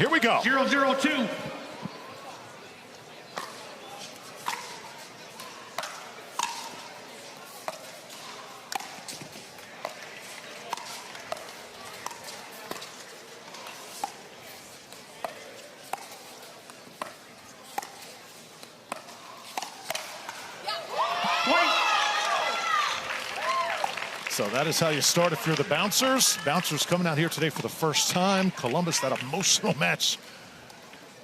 Here we go. 0-0-2. So that is how you start if you're the Bouncers. Bouncers coming out here today for the first time. Columbus, that emotional match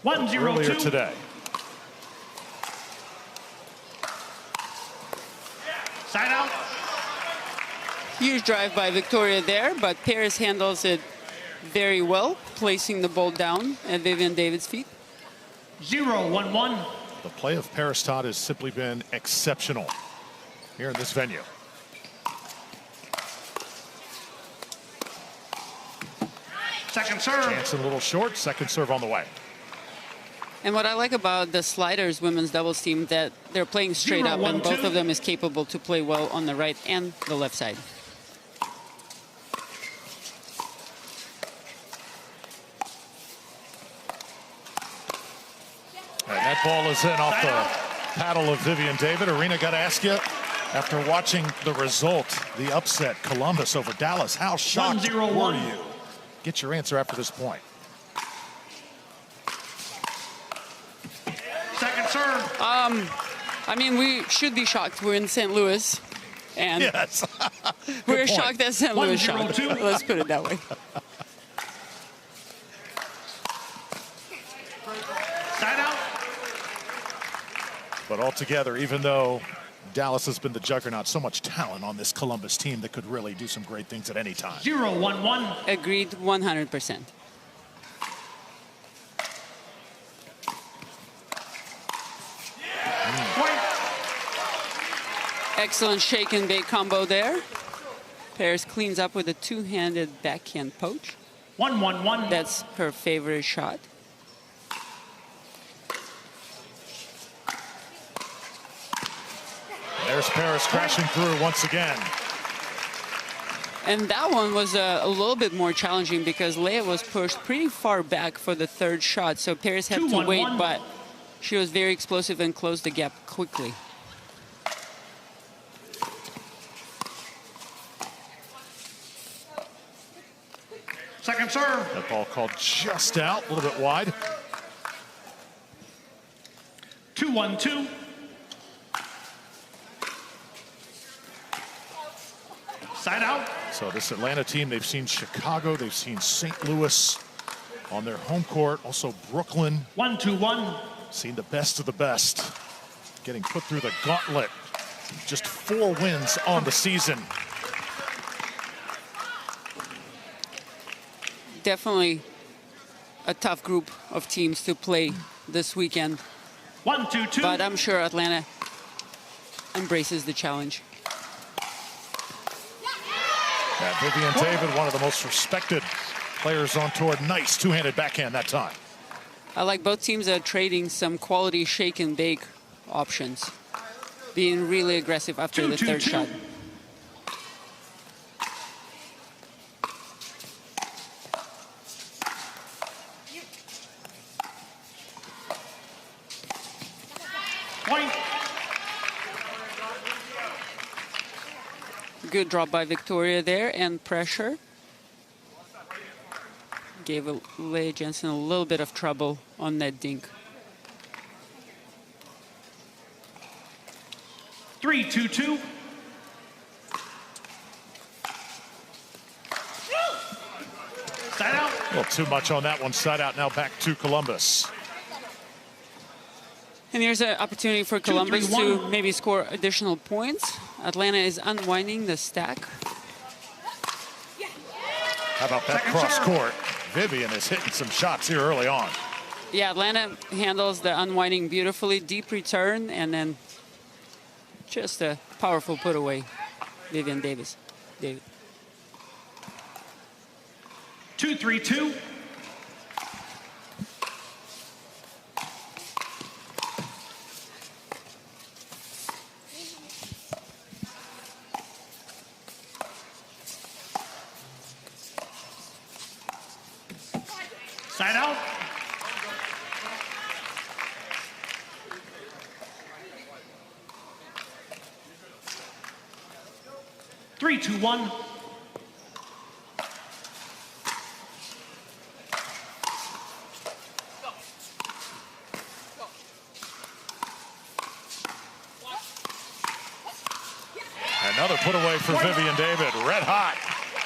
1-0-2 earlier today. Side out. Huge drive by Victoria there, but Paris handles it very well, placing the ball down at Vivian David's feet. 0-1-1. The play of Paris, Todd, has simply been exceptional here in this venue. Second serve. Jansen a little short. Second serve on the way. And what I like about the Sliders women's doubles team, that they're playing straight up, and both of them is capable to play well on the right and the left side. And that ball is in off the paddle of Vivian David. Arena, got to ask you, after watching the result, the upset, Columbus over Dallas, how shocked were you? Get your answer after this point. Second serve. I mean, we should be shocked. We're in St. Louis, and yes. we're shocked that St. Louis shocked. Let's put it that way. Side out. But altogether, even though Dallas has been the juggernaut, so much talent on this Columbus team that could really do some great things at any time. 0-1-1. Agreed 100%. Excellent shake and bake combo there. Paris cleans up with a two-handed backhand poach. 1-1-1. That's her favorite shot. There's Paris crashing through once again. And that one was a little bit more challenging because Leia was pushed pretty far back for the third shot, so Paris had to wait, but she was very explosive and closed the gap quickly. Second serve. That ball called just out, a little bit wide. 2-1-2. Side out. So this Atlanta team, they've seen Chicago, they've seen St. Louis on their home court, also Brooklyn. 1-2-1. Seen the best of the best, getting put through the gauntlet. Just 4 wins on the season. Definitely a tough group of teams to play this weekend. 1-2-2. But I'm sure Atlanta embraces the challenge. Yeah, Vivian David, one of the most respected players on tour. Nice two-handed backhand that time. I like both teams are trading some quality shake and bake options, being really aggressive after the third shot. Point. Good drop by Victoria there, and pressure. Gave Leia Jansen a little bit of trouble on that dink. 3-2-2. Side out. A little too much on that one. Side out now, back to Columbus. And here's an opportunity for Columbus 2-3-1. to maybe score additional points. Atlanta is unwinding the stack. How about that cross court? Vivian is hitting some shots here early on. Yeah, Atlanta handles the unwinding beautifully. Deep return, and then just a powerful put away. Vivian David. 2-3-2. Side out. 3-2-1. Another put away for Vivian David. Red hot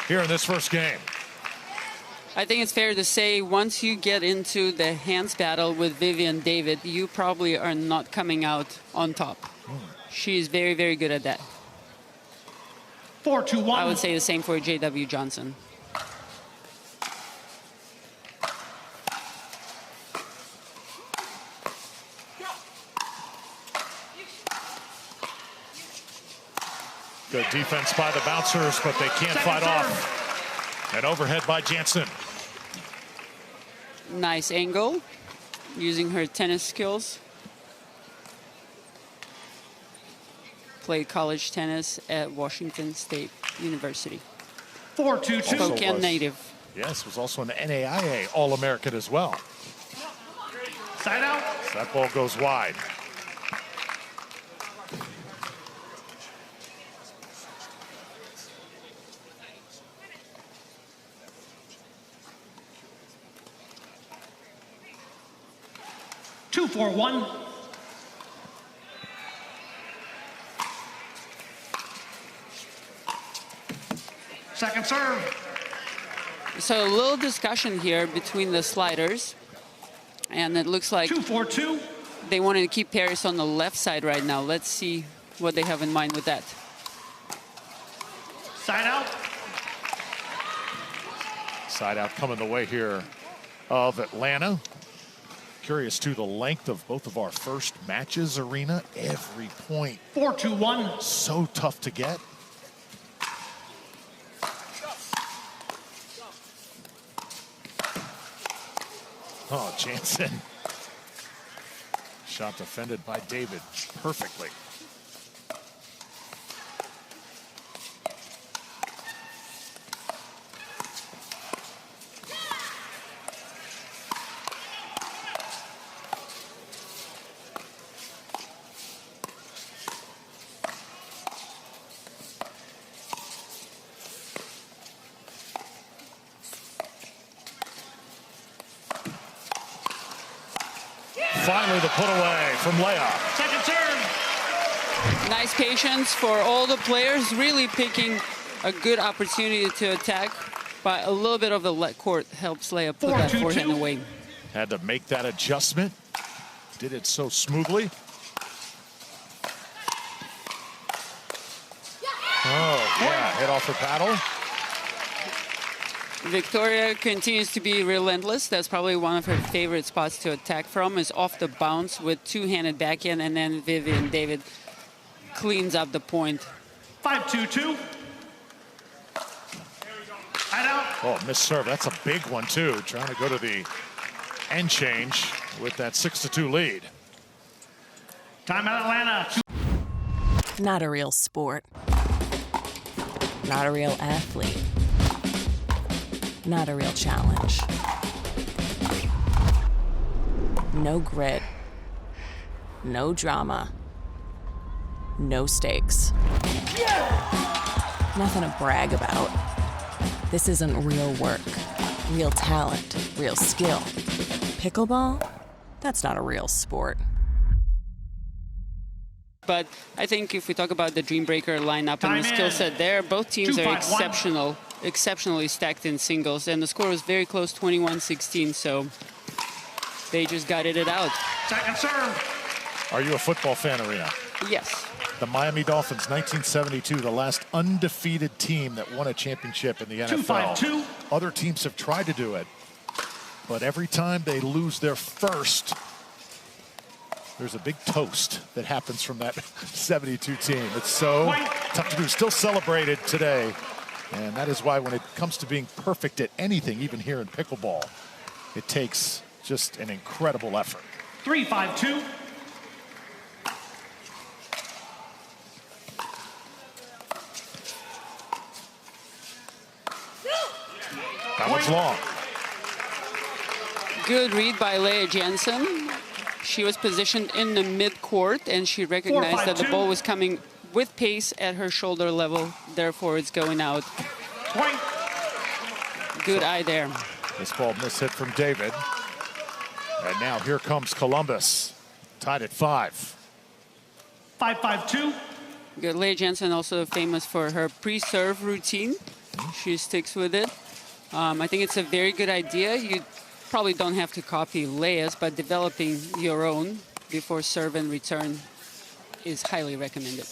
here in this first game. I think it's fair to say once you get into the hands battle with Vivian David, you probably are not coming out on top. She's very, very good at that. 4-2-1. I would say the same for J.W. Jansen. Good defense by the bouncers, but they can't fight off. An overhead by Jansen. Nice angle, using her tennis skills. Played college tennis at Washington State University. 4-2-2. Spokane native. Yes, was also an NAIA All-American as well. Side out. So that ball goes wide. 2-4-1. Second serve. So a little discussion here between the sliders. And it looks like 2-4-2. they wanted to keep Paris on the left side right now. Let's see what they have in mind with that. Side out. Side out coming the way here of Atlanta. Curious to the length of both of our first matches, Arena. Every point 4-2-1. so tough to get. Oh, Jansen. Shot defended by David perfectly. Finally, the put away from Leah. Second serve. Nice patience for all the players, really picking a good opportunity to attack, but a little bit of the let court helps Leah put that 4-2-2. forehand away. Had to make that adjustment. Did it so smoothly. Oh, yeah, hit off her paddle. Victoria continues to be relentless. That's probably one of her favorite spots to attack from, is off the bounce with two-handed backhand, and then Vivian David cleans up the point. 5-2-2. Side out. Oh, missed serve. That's a big one, too. Trying to go to the end change with that 6-2 lead. Timeout Atlanta. Not a real sport. Not a real athlete. Not a real challenge. No grit. No drama. No stakes. Nothing to brag about. This isn't real work. Real talent. Real skill. Pickleball? That's not a real sport. But I think if we talk about the Dreambreaker lineup and the skill set there, both teams are exceptionally stacked in singles, and the score was very close, 21-16, so they just gutted it out. Second serve. Are you a football fan, Arena? Yes. The Miami Dolphins, 1972, the last undefeated team that won a championship in the NFL. 2-5-2. Other teams have tried to do it, but every time they lose their first, there's a big toast that happens from that 72 team. It's so tough to do. Still celebrated today. And that is why when it comes to being perfect at anything, even here in pickleball, it takes just an incredible effort. 3-5-2. That one's long. Good read by Leah Jansen. She was positioned in the mid-court, and she recognized that the ball was coming with pace at her shoulder level. Therefore, it's going out. Point. Good eye there. This ball mishit from David. And now here comes Columbus, tied at 5. 5-5-2. Good. Leah Jansen also famous for her pre-serve routine. She sticks with it. I think it's a very good idea. You probably don't have to copy Leah's, but developing your own before serve and return is highly recommended.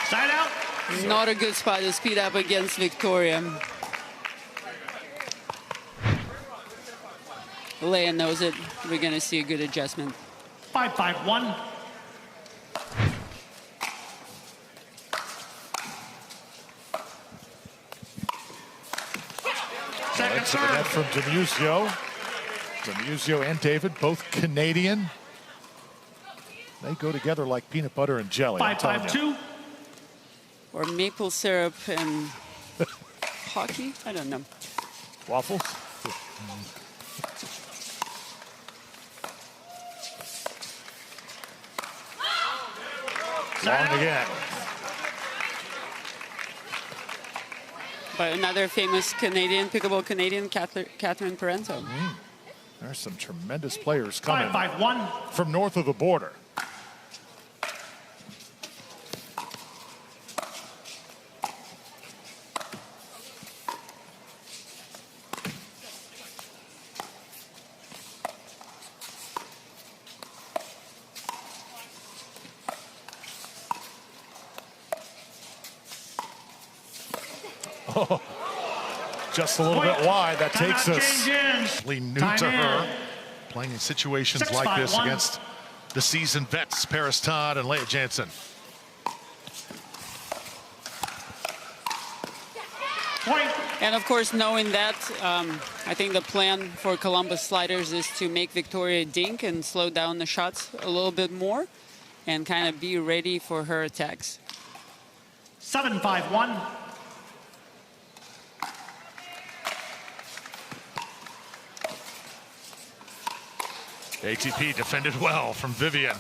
Side out. Not a good spot to speed up against Victoria. Leah knows it. We're going to see a good adjustment. 5-5-1. Second Into the net serve. from Dimuzio. Dimuzio and David, both Canadian. They go together like peanut butter and jelly. I'm telling you. 5-5-2. Or maple syrup and hockey? I don't know. Waffles? Long again. But another famous Canadian, pickleball Canadian, Catherine Parento. There's some tremendous players coming 5-5-1. from north of the border. Oh, just a little bit wide. That takes us new to her. Playing in situations like this against the seasoned vets, Paris Todd and Leah Jansen. Point. And of course, knowing that, I think the plan for Columbus Sliders is to make Victoria dink and slow down the shots a little bit more and kind of be ready for her attacks. 7-5-1. ATP defended well from Vivian.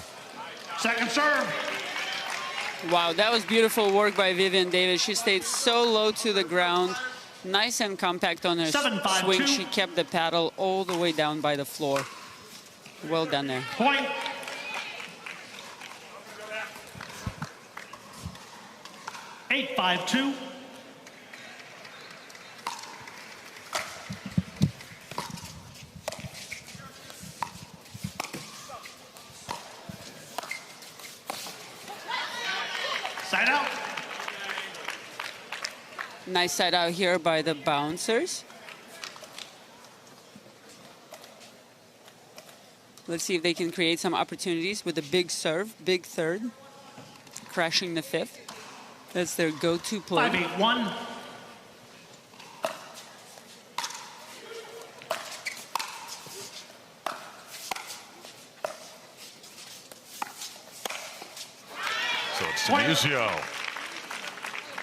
Second serve. Wow, that was beautiful work by Vivian Davis. She stayed so low to the ground, nice and compact on her 7-5-2. swing. She kept the paddle all the way down by the floor. Well done there. Point. Eight, 5-2. Side out. Nice side out here by the bouncers. Let's see if they can create some opportunities with a big serve, big third, crashing the fifth. That's their go-to play. 5-8-1. So it's Dimuzio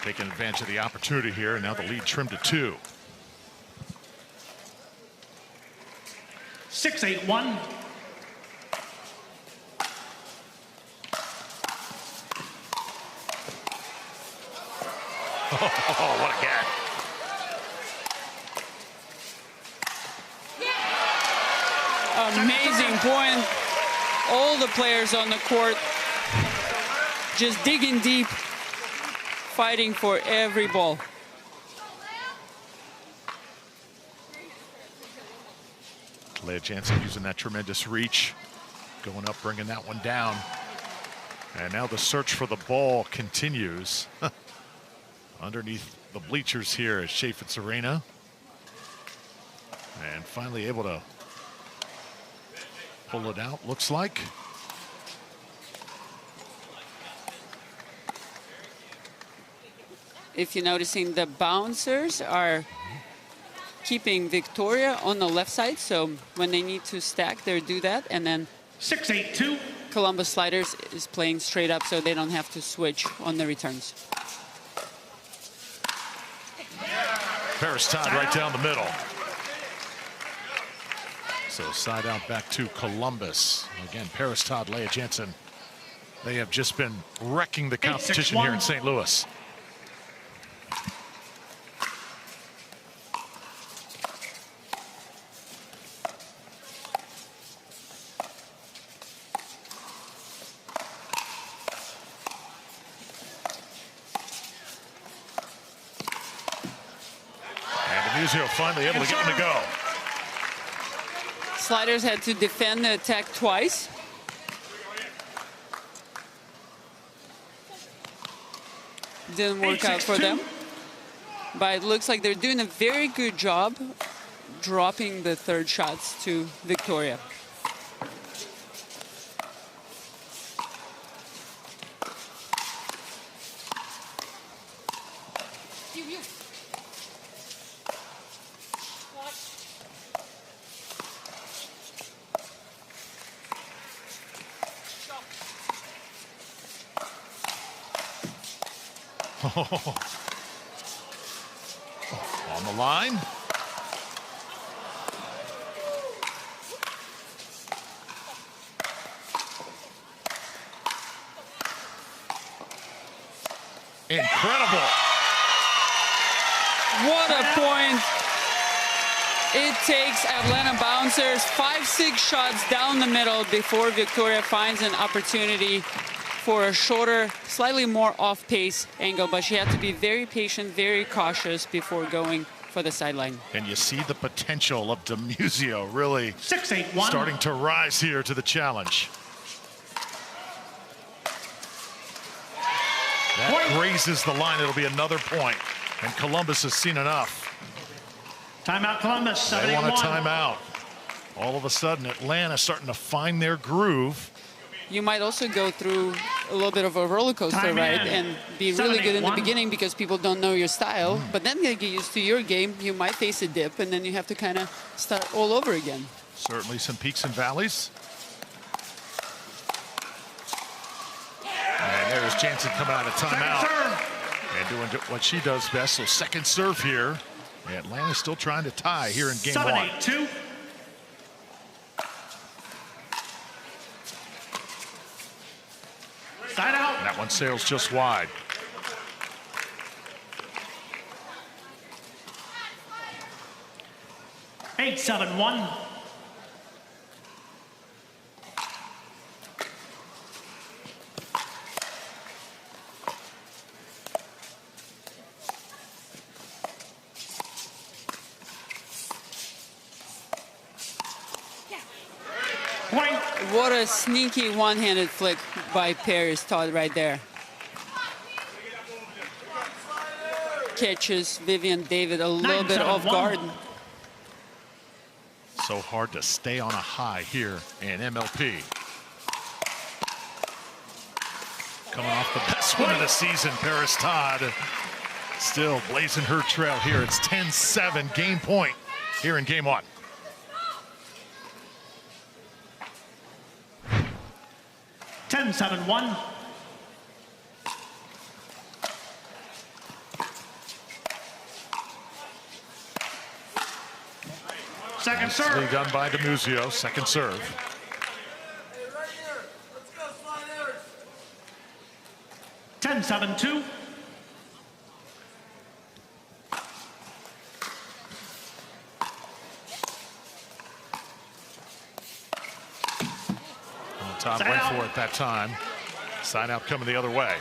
taking advantage of the opportunity here, and now the lead trimmed to 2. 6-8-1. Oh, what a gap. Amazing point. All the players on the court just digging deep, fighting for every ball. Leah Jansen using that tremendous reach, going up, bringing that one down. And now the search for the ball continues. Underneath the bleachers here at Chaffetz Arena. And finally able to pull it out, looks like. If you're noticing, the bouncers are keeping Victoria on the left side, so when they need to stack, they do that. And then 6-8-2. Columbus Sliders is playing straight up, so they don't have to switch on the returns. Paris Todd right down the middle. So side out back to Columbus. Again, Paris Todd, Leah Jansen. They have just been wrecking the competition here in St. Louis. And Dimuzio finally able to get him to go. Sliders had to defend the attack twice. Didn't work out for them. But it looks like they're doing a very good job dropping the third shots to Victoria. On the line. Incredible. What a point. It takes Atlanta bouncers 5-6 shots down the middle before Victoria finds an opportunity for a shorter, slightly more off-pace angle, but she had to be very patient, very cautious before going for the sideline. And you see the potential of Dimuzio really 6-8-1. starting to rise here to the challenge. That grazes the line. It'll be another point. And Columbus has seen enough. Timeout, Columbus. They want a 7-8-1. timeout. All of a sudden, Atlanta starting to find their groove. You might also go through a little bit of a roller coaster ride and be really good in the beginning because people don't know your style, but then they get used to your game. You might face a dip, and then you have to kind of start all over again. Certainly some peaks and valleys. And there's Jansen coming out of timeout and doing what she does best. So second serve here. Atlanta's still trying to tie here in game 7-8-2. Side out. And that one sails just wide. Eight, 7-1. What a sneaky one-handed flick by Paris Todd right there. Catches Vivian David a little bit off guard. So hard to stay on a high here in MLP. Coming off the best win of the season, Paris Todd still blazing her trail here. It's 10-7 game point here in game one. 10-7-1. Second serve. Nicely done by Dimuzio. Second serve. Right here. Let's go, sliders. 10-7-2. Todd went for it that time. Side out coming the other way.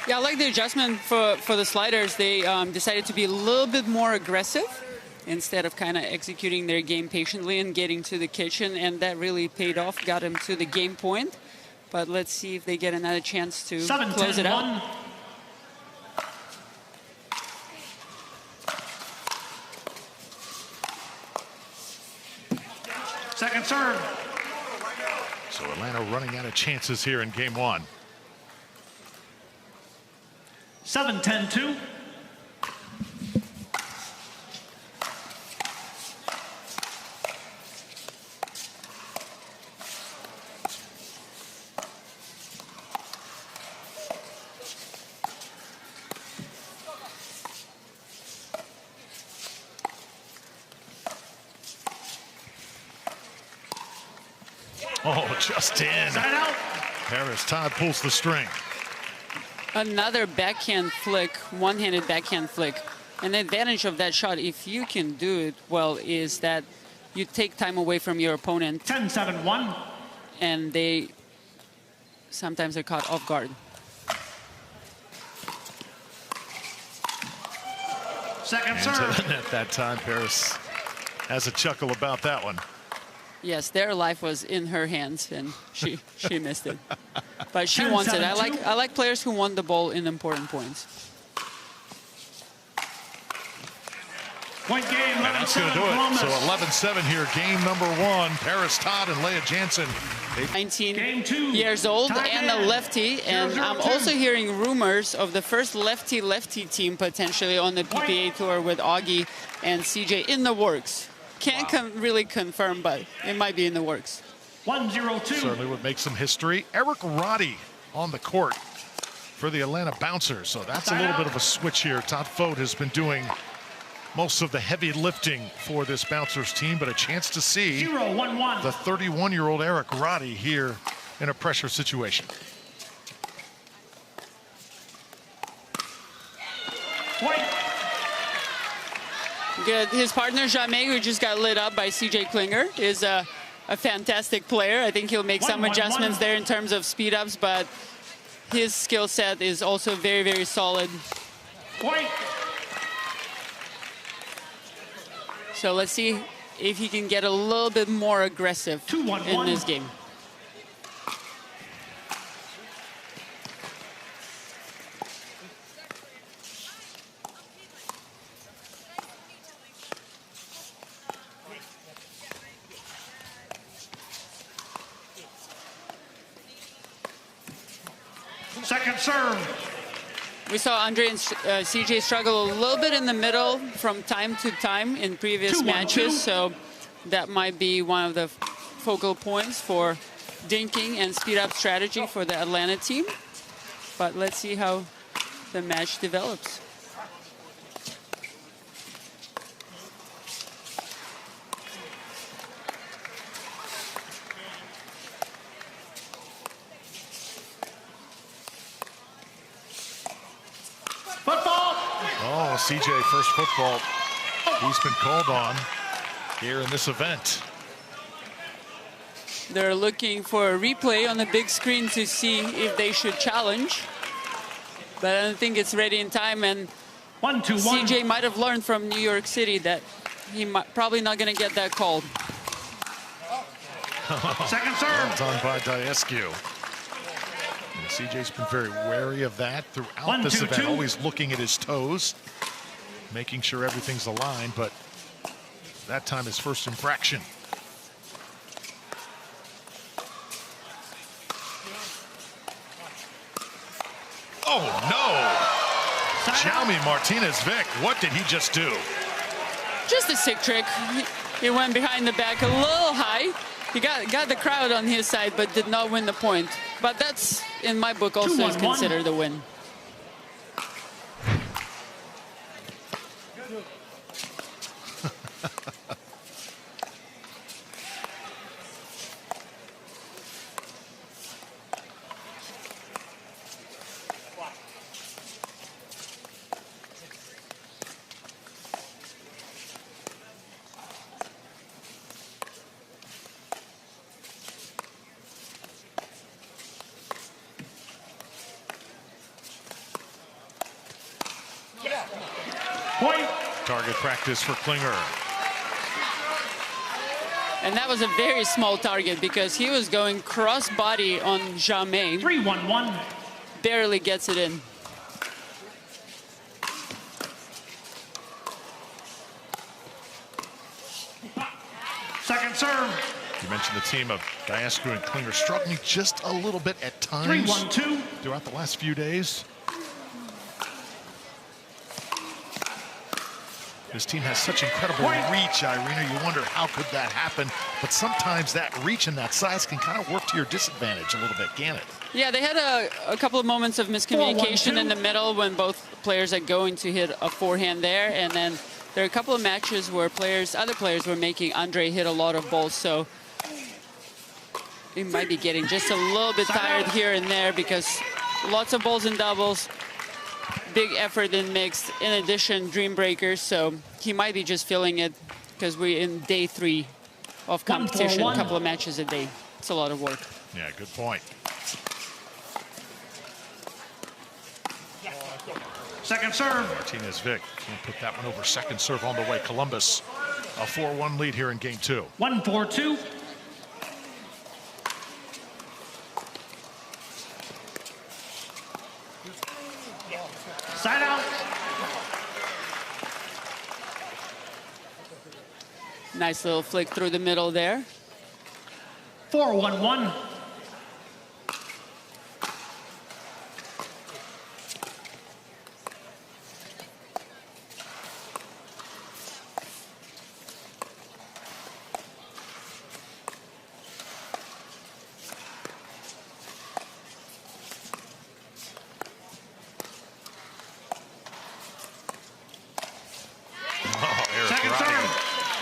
Yeah, I like the adjustment for the sliders. They decided to be a little bit more aggressive instead of kind of executing their game patiently and getting to the kitchen, and that really paid off, got them to the game point. But let's see if they get another chance to close it out. Second serve. So Atlanta running out of chances here in game one. 7-10-2. Oh, just in. Side out. Paris Todd pulls the string. Another backhand flick, one-handed backhand flick. And the advantage of that shot, if you can do it well, is that you take time away from your opponent. 10-7-1. And they sometimes are caught off guard. Second And serve. to the net that time, Paris has a chuckle about that one. Yes, their life was in her hands, and she missed it. But she wants it. I like players who want the ball in important points. Point game, And that's going to do it. Columbus. So 11-7 here, game number one. Paris Todd and Leah Jansen. 19 Game 2. years old Time and a in. lefty. And 0-0-2. I'm also hearing rumors of the first lefty-lefty team potentially on the PPA tour with Augie and CJ in the works. Can't really confirm, but it might be in the works. 1-0-2. Certainly would make some history. Roddy on the court for the Atlanta Bouncers. So that's a little bit of a switch here. Todd Fote has been doing most of the heavy lifting for this Bouncers team, but a chance to see 0-1-1. the 31-year-old Roddy here in a pressure situation. Point. Good. His partner, Jamais, who just got lit up by CJ Klinger, is a fantastic player. I think he'll make some 1-1-1. adjustments there in terms of speed ups, but his skill set is also very, very solid. Point. So let's see if he can get a little bit more aggressive 2-1-1. in this game. Second serve. We saw Andre and CJ struggle a little bit in the middle from time to time in previous 2-1-2. matches, so that might be one of the focal points for dinking and speed up strategy for the Atlanta team. But let's see how the match develops. Football. Oh, CJ, first football he's been called on here in this event. They're looking for a replay on the big screen to see if they should challenge. But I don't think it's ready in time, and 1-2-1. CJ might have learned from New York City that he probably not going to get that called. Second serve. Well done by Daescu. And CJ's been very wary of that throughout this 1-2-2. event, always looking at his toes, making sure everything's aligned, but that time his first infraction. Oh no! Jaume Martinez Vich, what did he just do? Just a sick trick. He went behind the back a little high. He got the crowd on his side, but did not win the point. But that's, in my book, also is 2-1-1. considered a win. Point. Target practice for Klinger. And that was a very small target because he was going cross-body on Jamais. 3-1-1. Barely gets it in. Second serve. You mentioned the team of Daescu and Klinger struggling just a little bit at times 3-1-2. throughout the last few days. This team has such incredible reach, Irina. You wonder how could that happen? But sometimes that reach and that size can kind of work to your disadvantage a little bit, can it? Yeah, they had a couple of moments of miscommunication 4-1-2. in the middle when both players are going to hit a forehand there. And then there are a couple of matches where other players were making Andre hit a lot of balls. So he might be getting just a little bit tired here and there because lots of balls and doubles, big effort in mixed, in addition, Dreambreaker, so he might be just feeling it because we're in day 3 of competition, a couple of matches a day. It's a lot of work. Yeah, good point. Second serve. Martinez Vich can't put that one over. Second serve on the way. Columbus, a 4-1 lead here in game 2. 1-4-2. Side out. Nice little flick through the middle there. 4-1-1.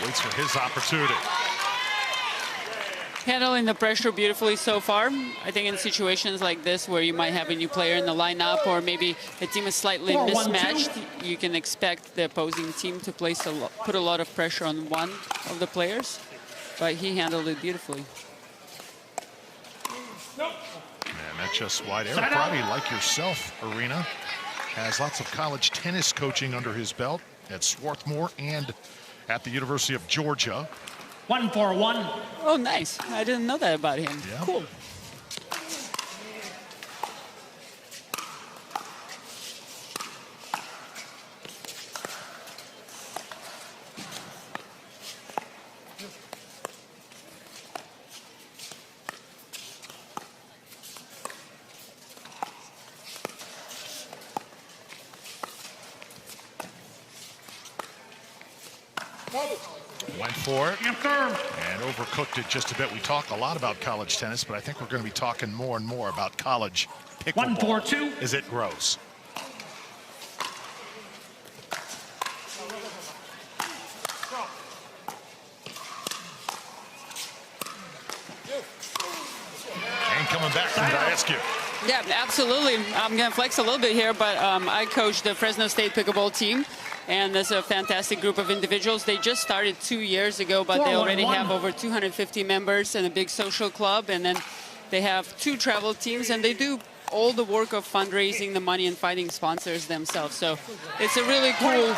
Waits for his opportunity. Handling the pressure beautifully so far. I think in situations like this where you might have a new player in the lineup or maybe a team is slightly mismatched, you can expect the opposing team to put a lot of pressure on one of the players, but he handled it beautifully. And that's just wide. Eric Roddy, like yourself, Arena, has lots of college tennis coaching under his belt at Swarthmore and at the University of Georgia. 1-4-1. Oh, nice. I didn't know that about him. Yeah. Cool. Went for it and overcooked it just a bit. We talk a lot about college tennis, but I think we're going to be talking more and more about college pickleball 1-4-2 as it grows. And coming back from Daescu. Yeah, absolutely. I'm going to flex a little bit here, but I coach the Fresno State pickleball team, and there's a fantastic group of individuals. They just started 2 years ago, but they already have over 250 members and a big social club, and then they have 2 travel teams, and they do all the work of fundraising the money and finding sponsors themselves. So it's a really cool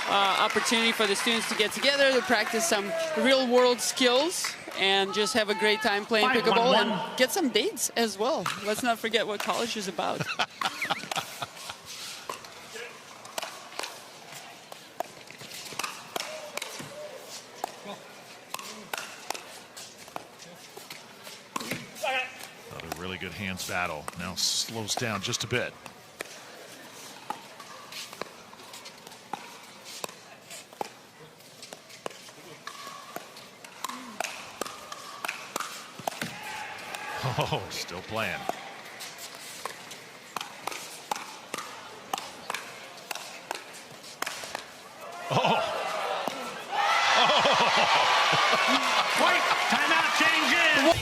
opportunity for the students to get together, to practice some real-world skills, and just have a great time playing pickleball and get some dates as well. Let's not forget what college is about. Another really good hands battle. Now slows down just a bit. Oh, still playing. Oh. Wait, timeout changes.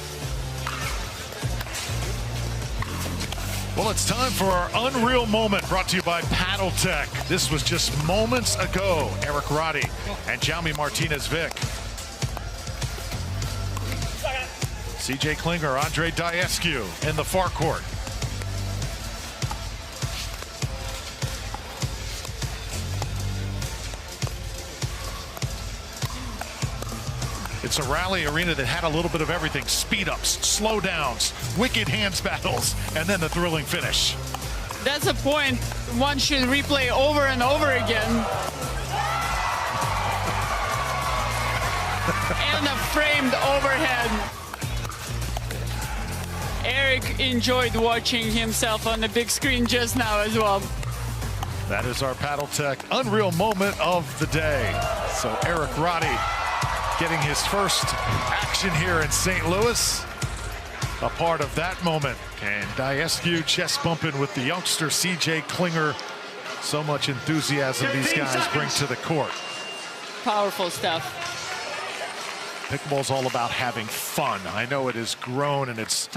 Well, it's time for our Unreal Moment, brought to you by Paddletek. This was just moments ago. Eric Roddy and Jaume Martinez Vich. CJ Klinger, Andre Daescu in the far court. It's a rally arena that had a little bit of everything. Speed-ups, slow-downs, wicked hands battles, and then the thrilling finish. That's a point one should replay over and over again. And a framed overhead. Eric enjoyed watching himself on the big screen just now as well. That is our Paddletek Unreal Moment of the day. So Eric Roddy getting his first action here in St. Louis. A part of that moment. And Daescu chest bumping with the youngster CJ Klinger. So much enthusiasm these guys bring to the court. Powerful stuff. Pickleball's all about having fun. I know it has grown and it's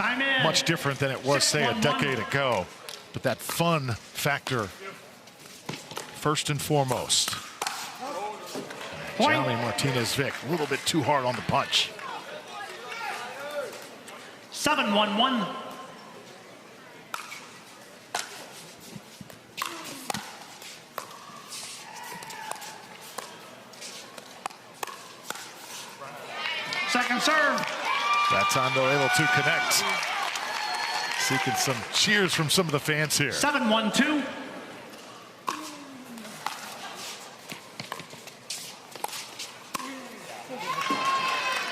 much different than it was, say, a decade ago. But that fun factor, first and foremost. Johnny Martinez Vich, a little bit too hard on the punch. 7-1-1. Second serve. That time they're able to connect. Seeking some cheers from some of the fans here. 7-1-2.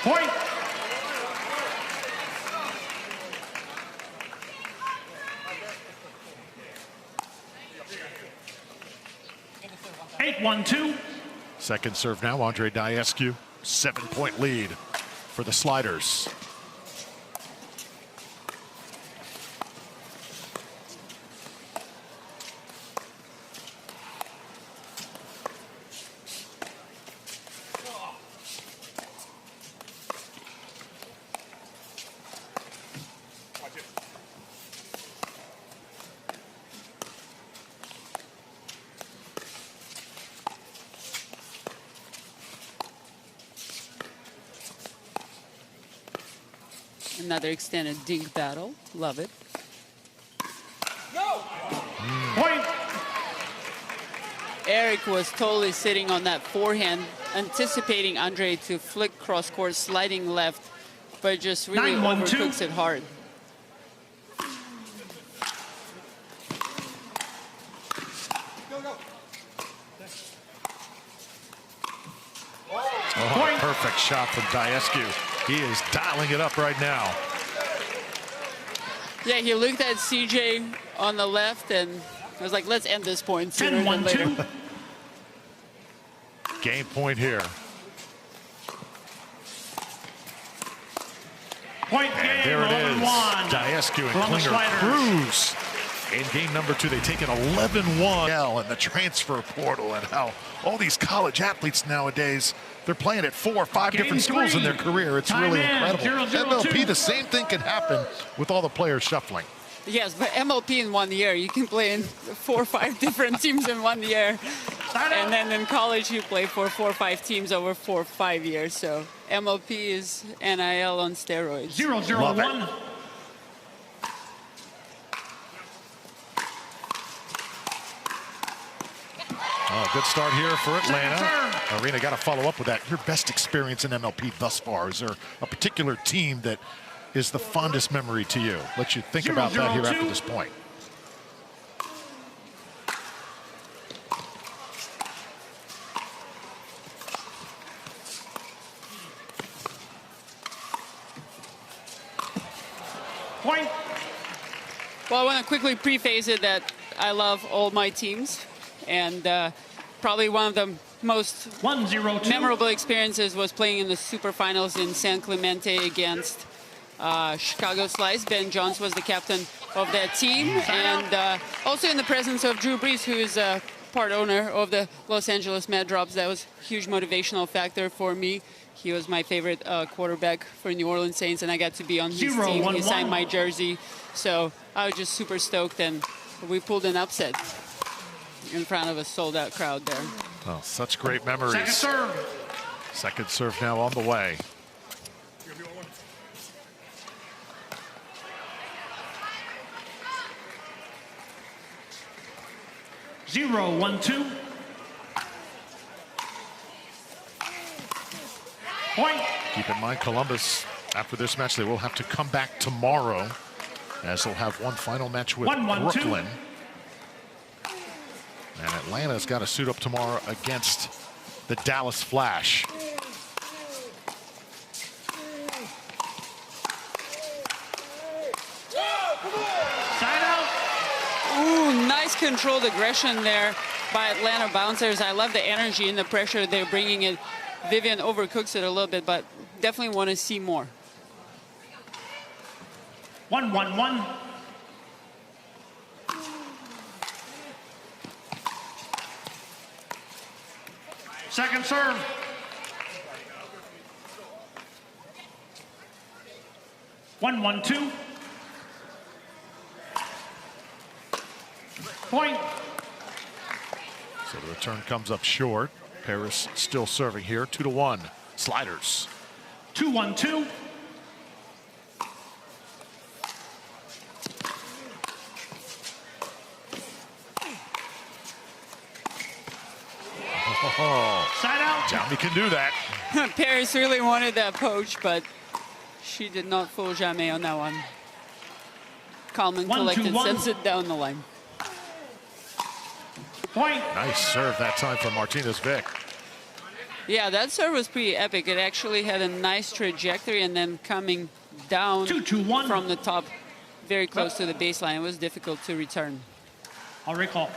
Point. Eight, 1-2. Second serve now, Daescu. 7-point lead for the Sliders. Another extended dink battle. Love it. Point. Eric was totally sitting on that forehand, anticipating Andre to flick cross court, sliding left, but just really 9-1-2. overcooks it hard. Oh, perfect shot from Daescu. He is dialing it up right now. Yeah, he looked at CJ on the left and was like, let's end this point sooner than later. 10-1-2. Game point here. Point And game, there it is. 11-1. Daescu and Columbus Klinger Sliders. cruise. In game number 2, they take an 11-1. And the transfer portal and how all these college athletes nowadays, they're playing at 4 or 5 Game different schools in their career. It's Time really in. incredible. 0-0-2. MLP, the same thing can happen with all the players shuffling. Yes, but MLP in 1 year, you can play in 4 or 5 different teams in 1 year. And then in college, you play for 4 or 5 teams over 4 or 5 years. So MLP is NIL on steroids. 0-0-1. Oh, good start here for Atlanta. Second Arena got to follow up with that. Your best experience in MLP thus far. Is there a particular team that is the fondest memory to you? Let you think about that here after this point. Point. Well, I want to quickly preface it that I love all my teams. And probably one of the most 1-0-2. memorable experiences was playing in the super finals in San Clemente against Chicago Slice. Ben Johns was the captain of that team. And also in the presence of Drew Brees, who is a part owner of the Los Angeles Mad Drops. That was a huge motivational factor for me. He was my favorite quarterback for New Orleans Saints, and I got to be on his team. He signed my jersey. So I was just super stoked, and we pulled an upset in front of a sold-out crowd there. Oh, such great memories. Second serve. Second serve now on the way. Zero, 1-2. Point. Keep in mind, Columbus, after this match, they will have to come back tomorrow, as they'll have one final match with 1-1-2. Brooklyn. And Atlanta's got to suit up tomorrow against the Dallas Flash. Side out. Ooh, nice controlled aggression there by Atlanta bouncers. I love the energy and the pressure they're bringing in. Vivian overcooks it a little bit, but definitely want to see more. 1-1-1. Second serve. 1-1-2. Point. So the return comes up short. Paris still serving here, 2-1. Sliders. 2-1-2. Oh, Side out. Jamie can do that. Paris really wanted that poach, but she did not fool Jamie on that one. Calm and collected, 1-2-1. sends it down the line. Point. Nice serve that time from Martinez Vich. Yeah, that serve was pretty epic. It actually had a nice trajectory and then coming down 2-2-1. from the top, very close to the baseline. It was difficult to return. I'll recall.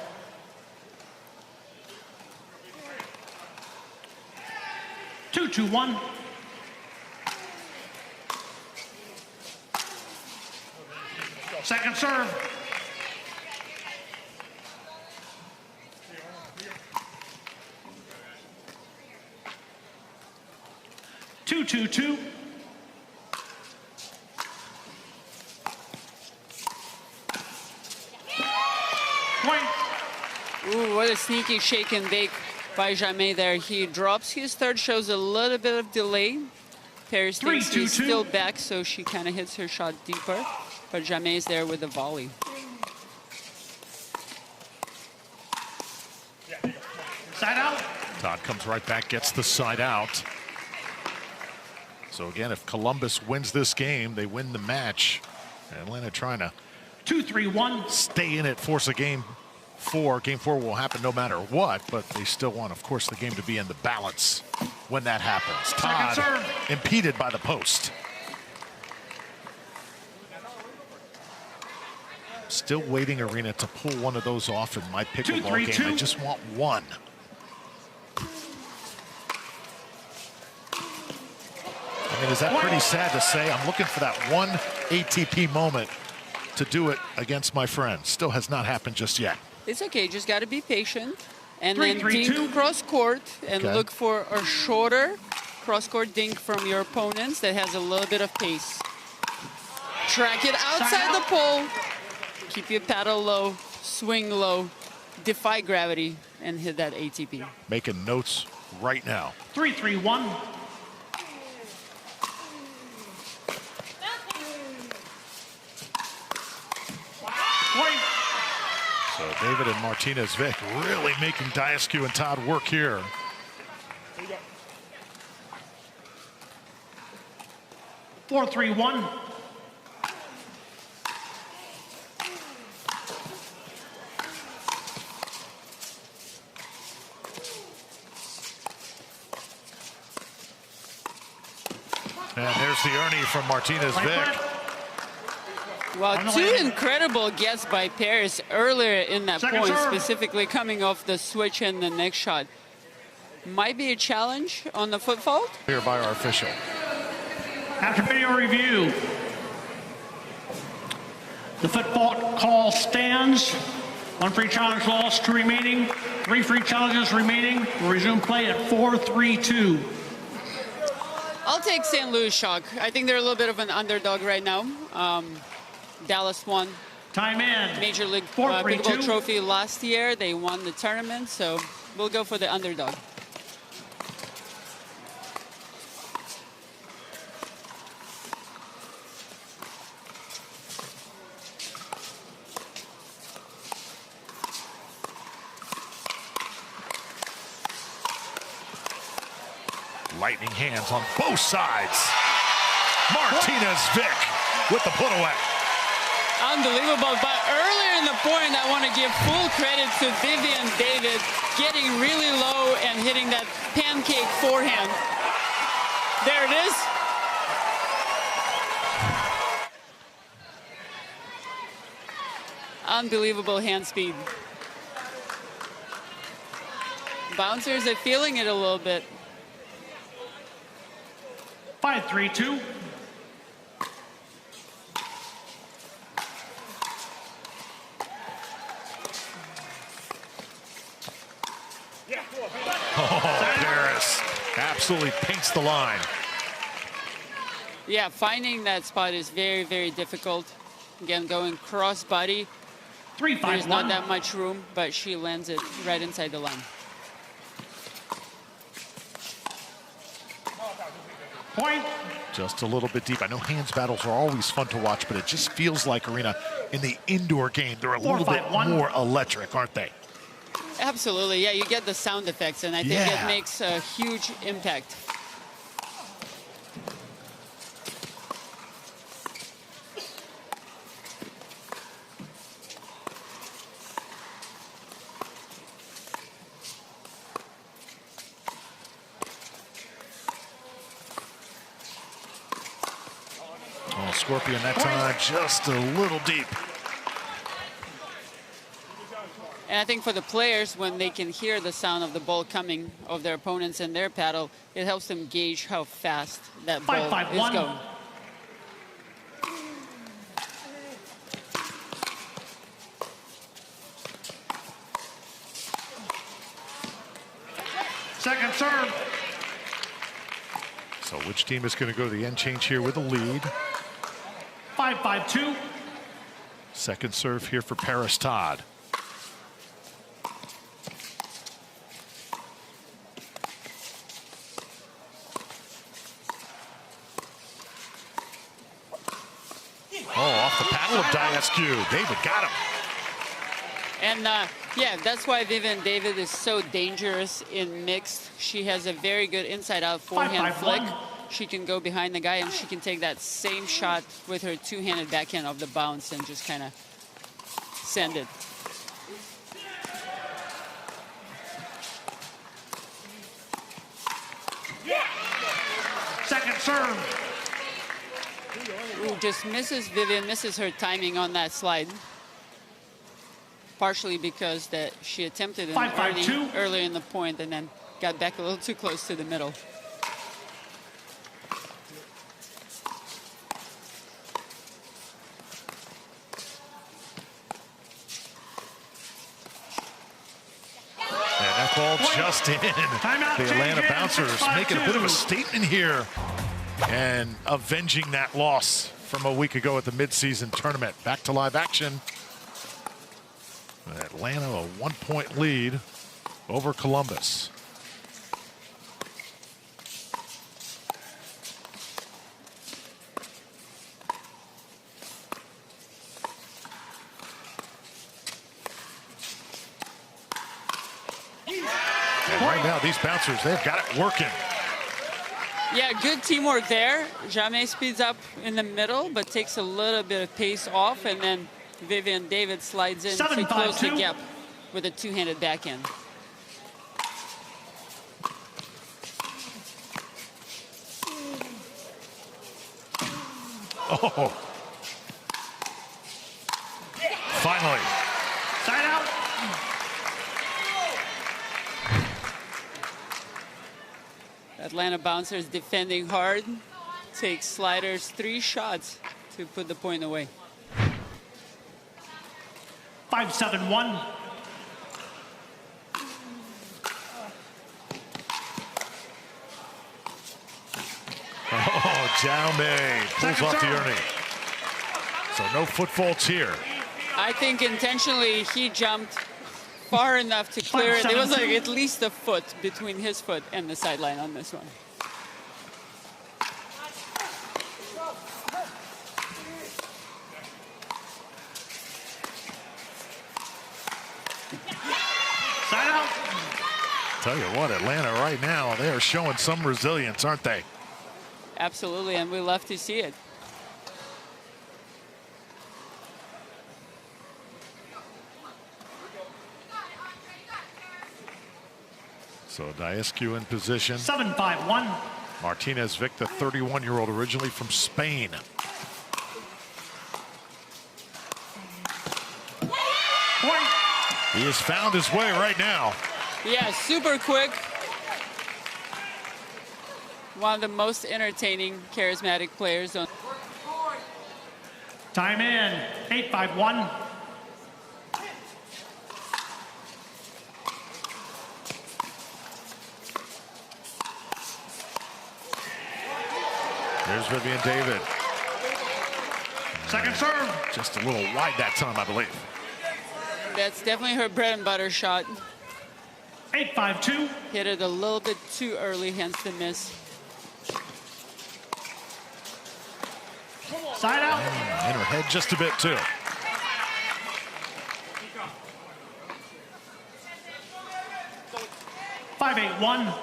Two, 2-1. Second serve. Two, 2-2. Point. Ooh, what a sneaky shake and bake by Jamie there. He drops his third, shows a little bit of delay. Paris thinks he's 3-2-2. still back, so she kind of hits her shot deeper. But Jamie is there with the volley. Side out. Todd comes right back, gets the side out. So again, if Columbus wins this game, they win the match. Atlanta trying to 2-3-1. stay in it, force a game four. Game four will happen no matter what, but they still want, of course, the game to be in the balance when that happens. Todd serve. impeded by the post. Still waiting, Arena, to pull one of those off in my pickleball 2-3-2. game. I just want one. I mean, is that pretty sad to say? I'm looking for that one ATP moment to do it against my friend. Still has not happened just yet. It's okay, just got to be patient. And 3-3-2. then dink cross court and Okay. look for a shorter cross court dink from your opponents that has a little bit of pace. Track it outside the pole. Keep your paddle low, swing low, defy gravity, and hit that ATP. Making notes right now. 3-3-1. Point. So David and Martinez Vich really making Daescu and Todd work here. Four, 3-1. And there's the Ernie from Martinez Vich. Wow, Final two end. incredible gets by Paris earlier in that Second point, serve. specifically coming off the switch and the next shot. Might be a challenge on the foot fault. Here by our official. After video review, the foot fault call stands. One free challenge lost, 2 remaining. 3 free challenges remaining. We'll resume play at 4-3-2. I'll take St. Louis Shock. I think they're a little bit of an underdog right now. Dallas won Time in. Major League 4-3-2. Pickleball Trophy last year. They won the tournament, so we'll go for the underdog. Lightning hands on both sides. Martinez Vich with the put away. Unbelievable, but earlier in the point, I want to give full credit to Vivian David getting really low and hitting that pancake forehand. There it is. Unbelievable hand speed. Bouncers are feeling it a little bit. 5-3-2. Oh, Paris absolutely paints the line. Yeah, finding that spot is very, very difficult. Again, going cross body. 3-5-1. There's not that much room, but she lands it right inside the line. Point. Just a little bit deep. I know hands battles are always fun to watch, but it just feels like, Arena, in the indoor game, they're a little bit more electric, aren't they? Absolutely, yeah, you get the sound effects, and I think it makes a huge impact. Oh, Scorpion that time just a little deep. And I think for the players, when they can hear the sound of the ball coming of their opponents and their paddle, it helps them gauge how fast that ball is going. Second serve. So which team is going to go to the end change here with a lead? 5-5-2. Second serve here for Paris Todd. Oh, off the paddle of Daescu. David got him. And yeah, that's why Vivian David is so dangerous in mixed. She has a very good inside-out forehand flick. She can go behind the guy, and she can take that same shot with her two-handed backhand of the bounce and just kind of send it. Second serve. Ooh, just misses Vivian, misses her timing on that slide. Partially because that she attempted an earning earlier in the point and then got back a little too close to the middle. And that ball just in. The Atlanta Bouncers making a bit of a statement here and avenging that loss from a week ago at the midseason tournament. Back to live action. Atlanta a 1-point lead over Columbus. And right now, these bouncers, they've got it working. Yeah, good teamwork there. Jamais speeds up in the middle, but takes a little bit of pace off, and then Vivian David slides in to close the gap with a two-handed backhand. Oh. Finally. Side out. Atlanta Bouncers defending hard. Takes sliders 3 shots to put the point away. 5-7-1. Oh, Jaume pulls off the earning. So no foot faults here. I think intentionally he jumped far enough to clear it. There was like at least a foot between his foot and the sideline on this one. Side out. Tell you what, Atlanta right now, they are showing some resilience, aren't they? Absolutely, and we love to see it. So Daescu in position. 7-5-1. Martinez Vich, the 31-year-old, originally from Spain. Point. He has found his way right now. Yeah, super quick. One of the most entertaining, charismatic players on. Time in. 8-5-1. There's Vivian David. Second serve. Just a little wide that time, I believe. That's definitely her bread and butter shot. 8-5-2. Hit it a little bit too early, hence the miss. Side out. In her head just a bit, too. Five, 8-1.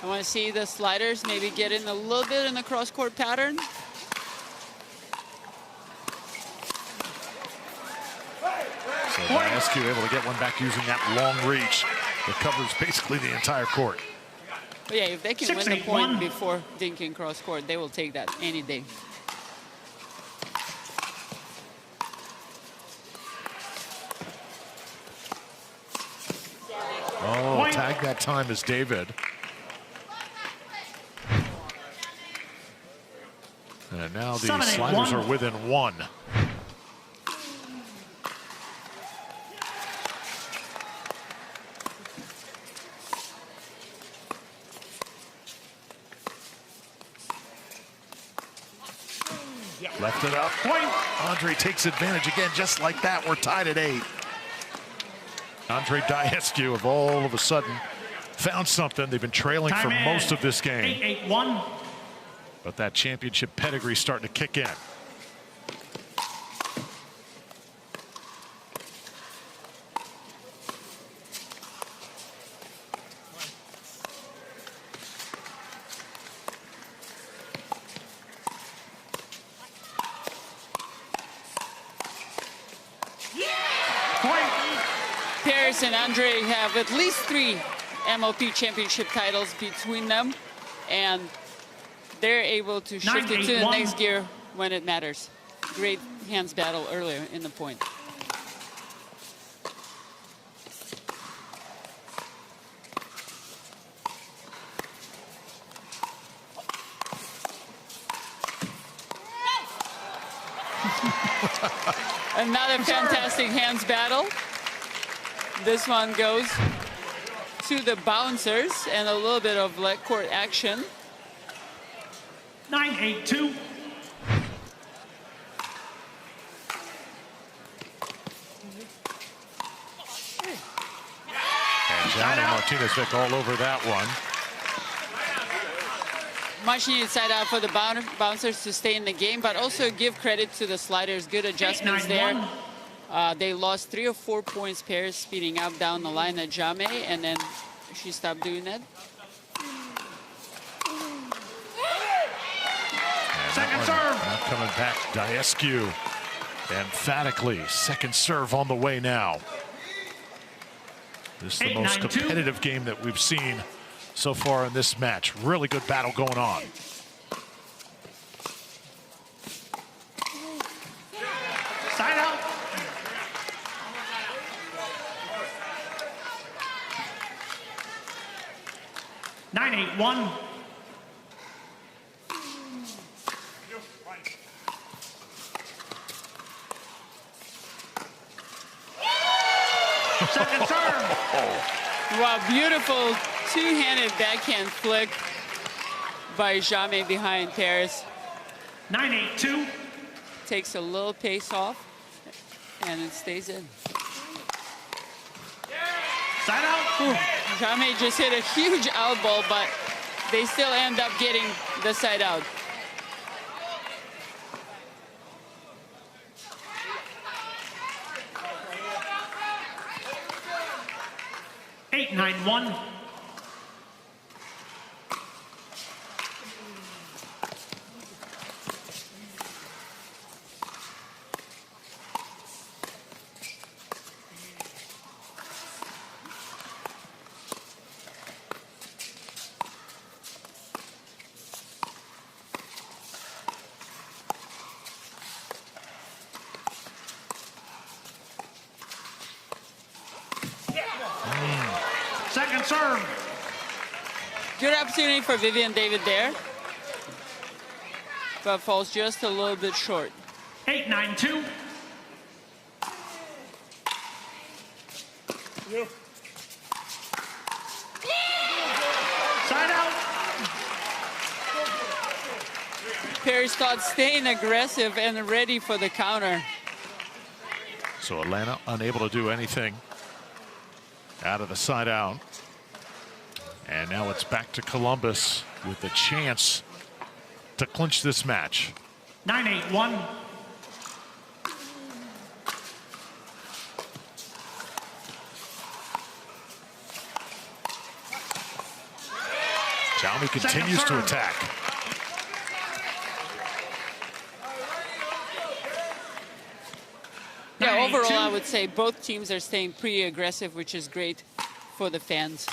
I want to see the sliders maybe get in a little bit in the cross-court pattern. So Daescu able to get one back using that long reach that covers basically the entire court. But yeah, if they can 6, win the 8, point 1. before dinking cross-court, they will take that any day. Oh, Point. tag that time is David. And now the 7, 8, sliders 1. are within one. Left it up. Point. Andre takes advantage again, just like that. We're tied at 8. Andre Daescu have all of a sudden found something. They've been trailing for most of this game. 8-8-1. But that championship pedigree starting to kick in. Paris and Andre have at least 3 MLP championship titles between them, and they're able to shift it to the next gear when it matters. Great hands battle earlier in the point. Another fantastic hands battle. This one goes to the bouncers and a little bit of leg court action. 9-8-2. And Jansen Martinez Vich all over that one. Much needed side out for the bouncers to stay in the game, but also give credit to the sliders. Good adjustments there. They lost 3 or 4 points, Paris speeding up down the line at Jame, and then she stopped doing that. Second serve. Not coming back, Daescu emphatically. Second serve on the way now. This is the most 8-9-2. competitive game that we've seen so far in this match. Really good battle going on. Side out. Nine, 8-1. Second serve. Wow, beautiful two-handed backhand flick by Jame behind Paris. 9-8-2. Takes a little pace off, and it stays in. Side out. Jame just hit a huge out ball, but they still end up getting the side out. Eight, 9-1. Second serve. Good opportunity for Vivian David there, but falls just a little bit short. 8-9-2. Side out. Paris Todd staying aggressive and ready for the counter. So Atlanta unable to do anything out of the side out. And now it's back to Columbus with a chance to clinch this match. 9-8-1. Xiaomi continues to attack. Yeah, overall, I would say both teams are staying pretty aggressive, which is great for the fans.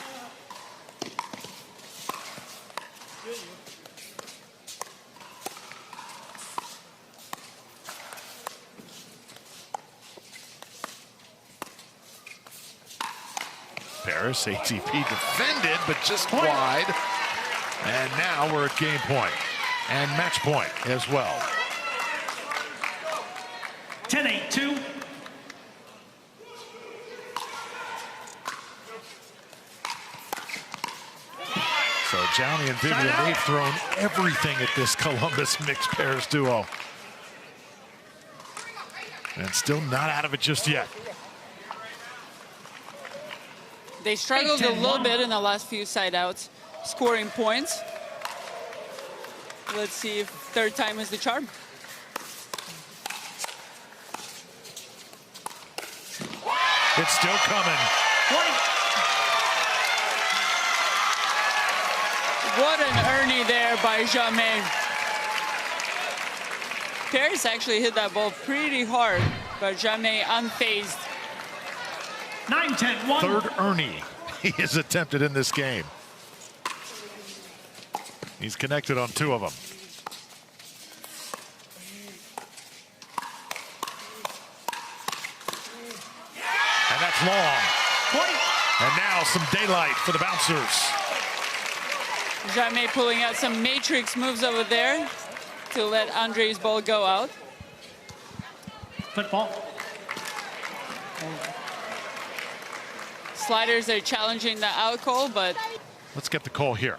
Paris, ATP defended, but just wide. And now we're at game point and match point as well. 10-8-2. So Xiaomi and Vivian, they've thrown everything at this Columbus mixed pairs duo. And still not out of it just yet. They struggled a little bit in the last few side outs, scoring points. Let's see if third time is the charm. It's still coming. What an Ernie there by Jamais. Paris actually hit that ball pretty hard, but Jamais unfazed. 9-10-1. Third Ernie he has attempted in this game. He's connected on 2 of them. And that's long. And now some daylight for the bouncers. Jamais pulling out some matrix moves over there to let Andre's ball go out. Football. Sliders are challenging the out call, but Let's get the call here.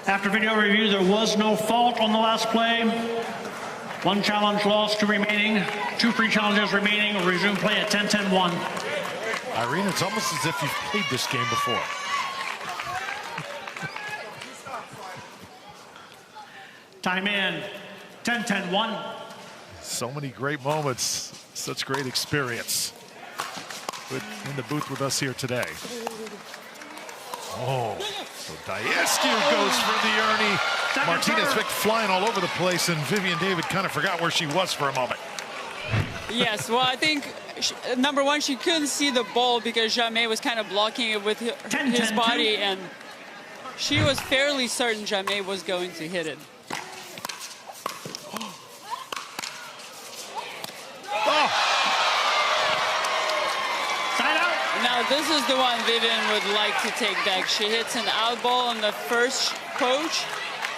After video review, there was no fault on the last play. 1 challenge lost, 2 remaining. 2 free challenges remaining. We'll resume play at 10-10-1. Irene, it's almost as if you've played this game before. Time in. 10-10-1. So many great moments, such great experience in the booth with us here today. Oh, so Daescu goes for the Ernie. Martinez Vich flying all over the place, and Vivian David kind of forgot where she was for a moment. yes, well, I think, number one, she couldn't see the ball because Jamais was kind of blocking it with his body, and she was fairly certain Jamais was going to hit it. Now, this is the one Vivian would like to take back. She hits an out ball on the first poach,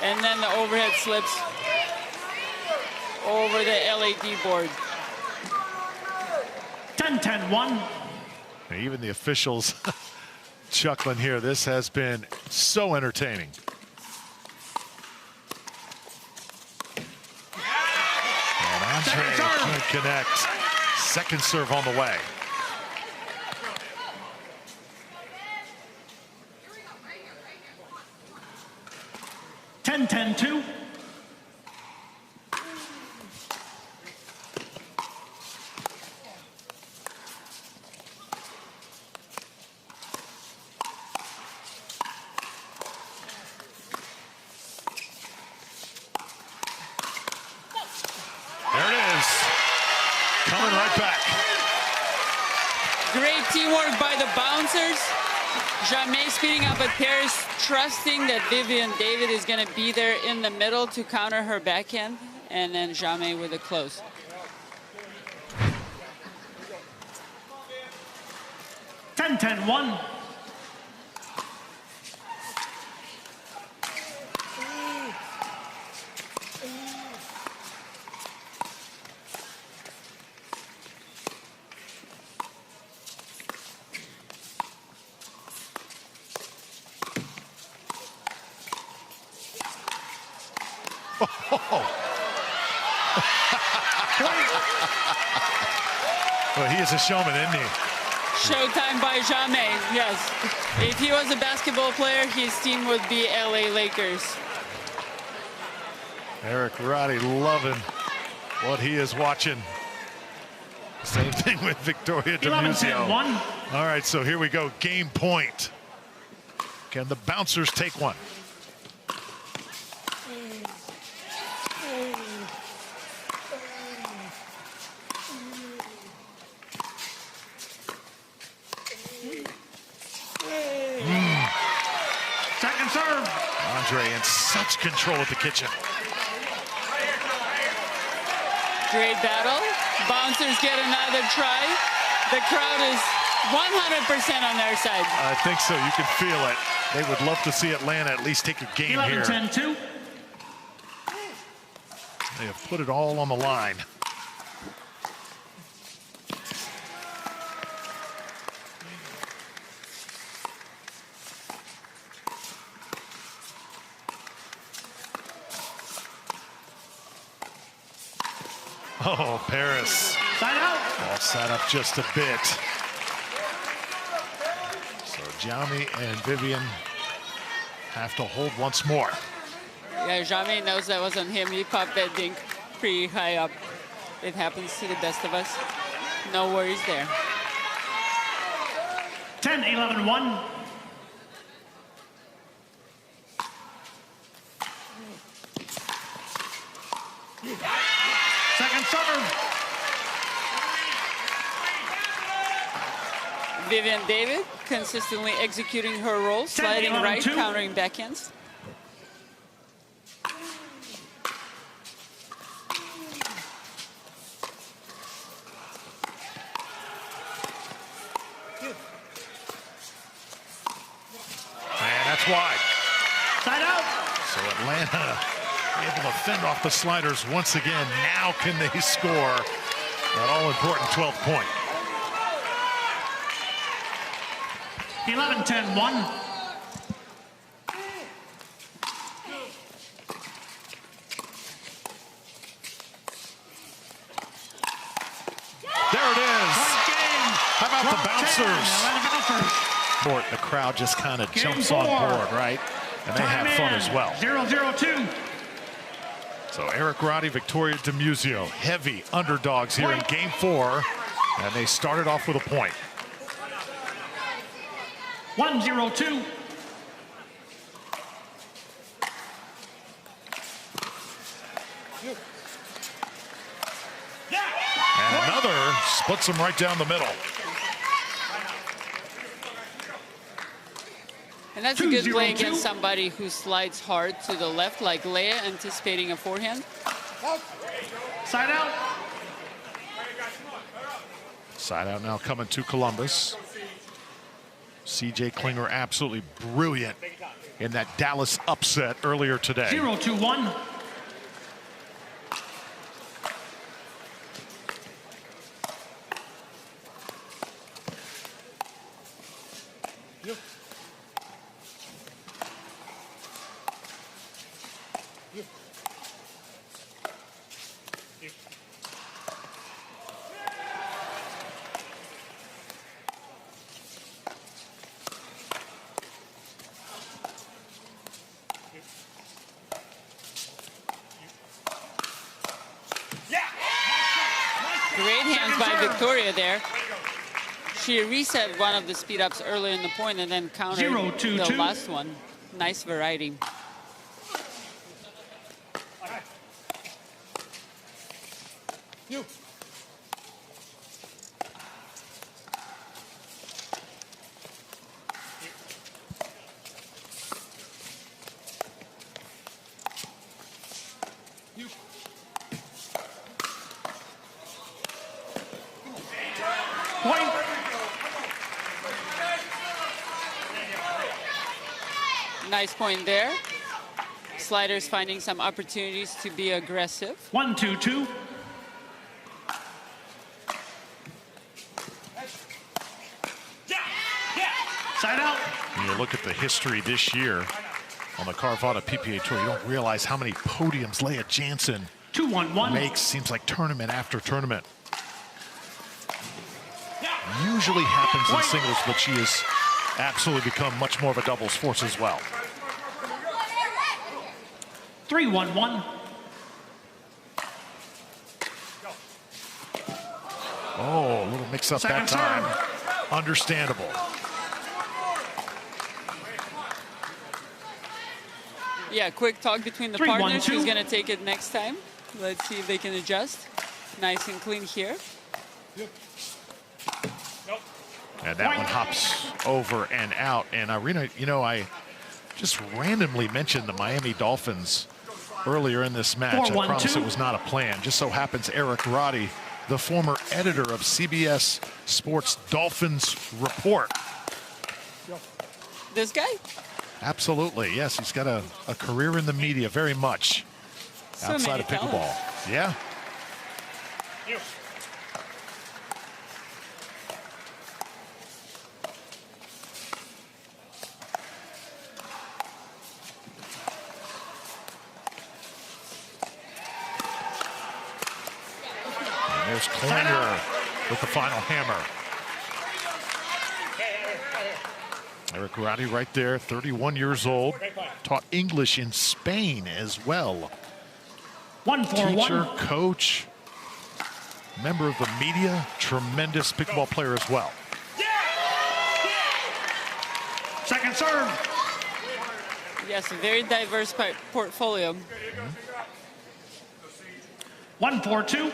and then the overhead slips over the LED board. 10-10-1. Even the officials chuckling here. This has been so entertaining. And Andre can't connect. Second serve on the way. 10-10-2. There it is. Coming right back. Great teamwork by the bouncers. Jamais speeding up at Paris, trusting that Vivian David is going to be there in the middle to counter her backhand, and then Jamais with a close. 10-10-1. Well, he is a showman, isn't he? Showtime by Jamais, yes. If he was a basketball player, his team would be LA Lakers. Eric Roddy loving what he is watching. Same thing with Victoria Dimuzio. All right, so here we go. Game point. Can the bouncers take one? Second serve. Andre in such control of the kitchen. Great battle. Bouncers get another try. The crowd is 100% on their side. I think so. You can feel it. They would love to see Atlanta at least take a game here. 11-10-2. They have put it all on the line. Oh, Paris. Side out. All set up just a bit. So Jami and Vivian have to hold once more. Yeah, Jamais knows that was on him. He popped that dink pretty high up. It happens to the best of us. No worries there. 10-11-1. Second serve. Vivian David consistently executing her role, sliding right, countering backhands. And that's wide. Side out. So Atlanta able to fend off the sliders once again. Now can they score that all-important 12th point? 11-10-1. There it is. How about the bouncers? Bouncers. The crowd just kind of jumps on board, right? And they have fun as well. 0-0-2. So Eric Roddy, Victoria Dimuzio, heavy underdogs here in game 4. And they started off with a point. 1-0-2. And another splits them right down the middle. And that's a good play against somebody who slides hard to the left, like Leia, anticipating a forehand. Side out. Side out now coming to Columbus. CJ Klinger absolutely brilliant in that Dallas upset earlier today. 0-2-1. Great hands by Victoria there. She reset one of the speed ups early in the point and then countered the last one. Nice variety. Nice point there. Sliders finding some opportunities to be aggressive. 1-2-2. Side out. When you look at the history this year, on the Carvana PPA Tour. You don't realize how many podiums Leah Jansen 2-1-1. makes. Seems like tournament after tournament. Usually happens in singles, but she has absolutely become much more of a doubles force as well. 3-1-1. Oh, a little mix-up that time. Understandable. Yeah, quick talk between the partners. Who's going to take it next time? Let's see if they can adjust. Nice and clean here. And that one hops over and out. And Irina, you know, I just randomly mentioned the Miami Dolphins earlier in this match. I promise it was not a plan. Just so happens Eric Roddy, the former editor of CBS Sports Dolphins Report. This guy? Absolutely, yes. He's got a career in the media very much outside of pickleball. Yeah. And there's Klinger with the final hammer. Eric Roddy right there, 31 years old, taught English in Spain as well. 1-4-1. Teacher, coach, member of the media, tremendous pickleball player as well. Second serve. Yes, a very diverse portfolio. 1-4-2.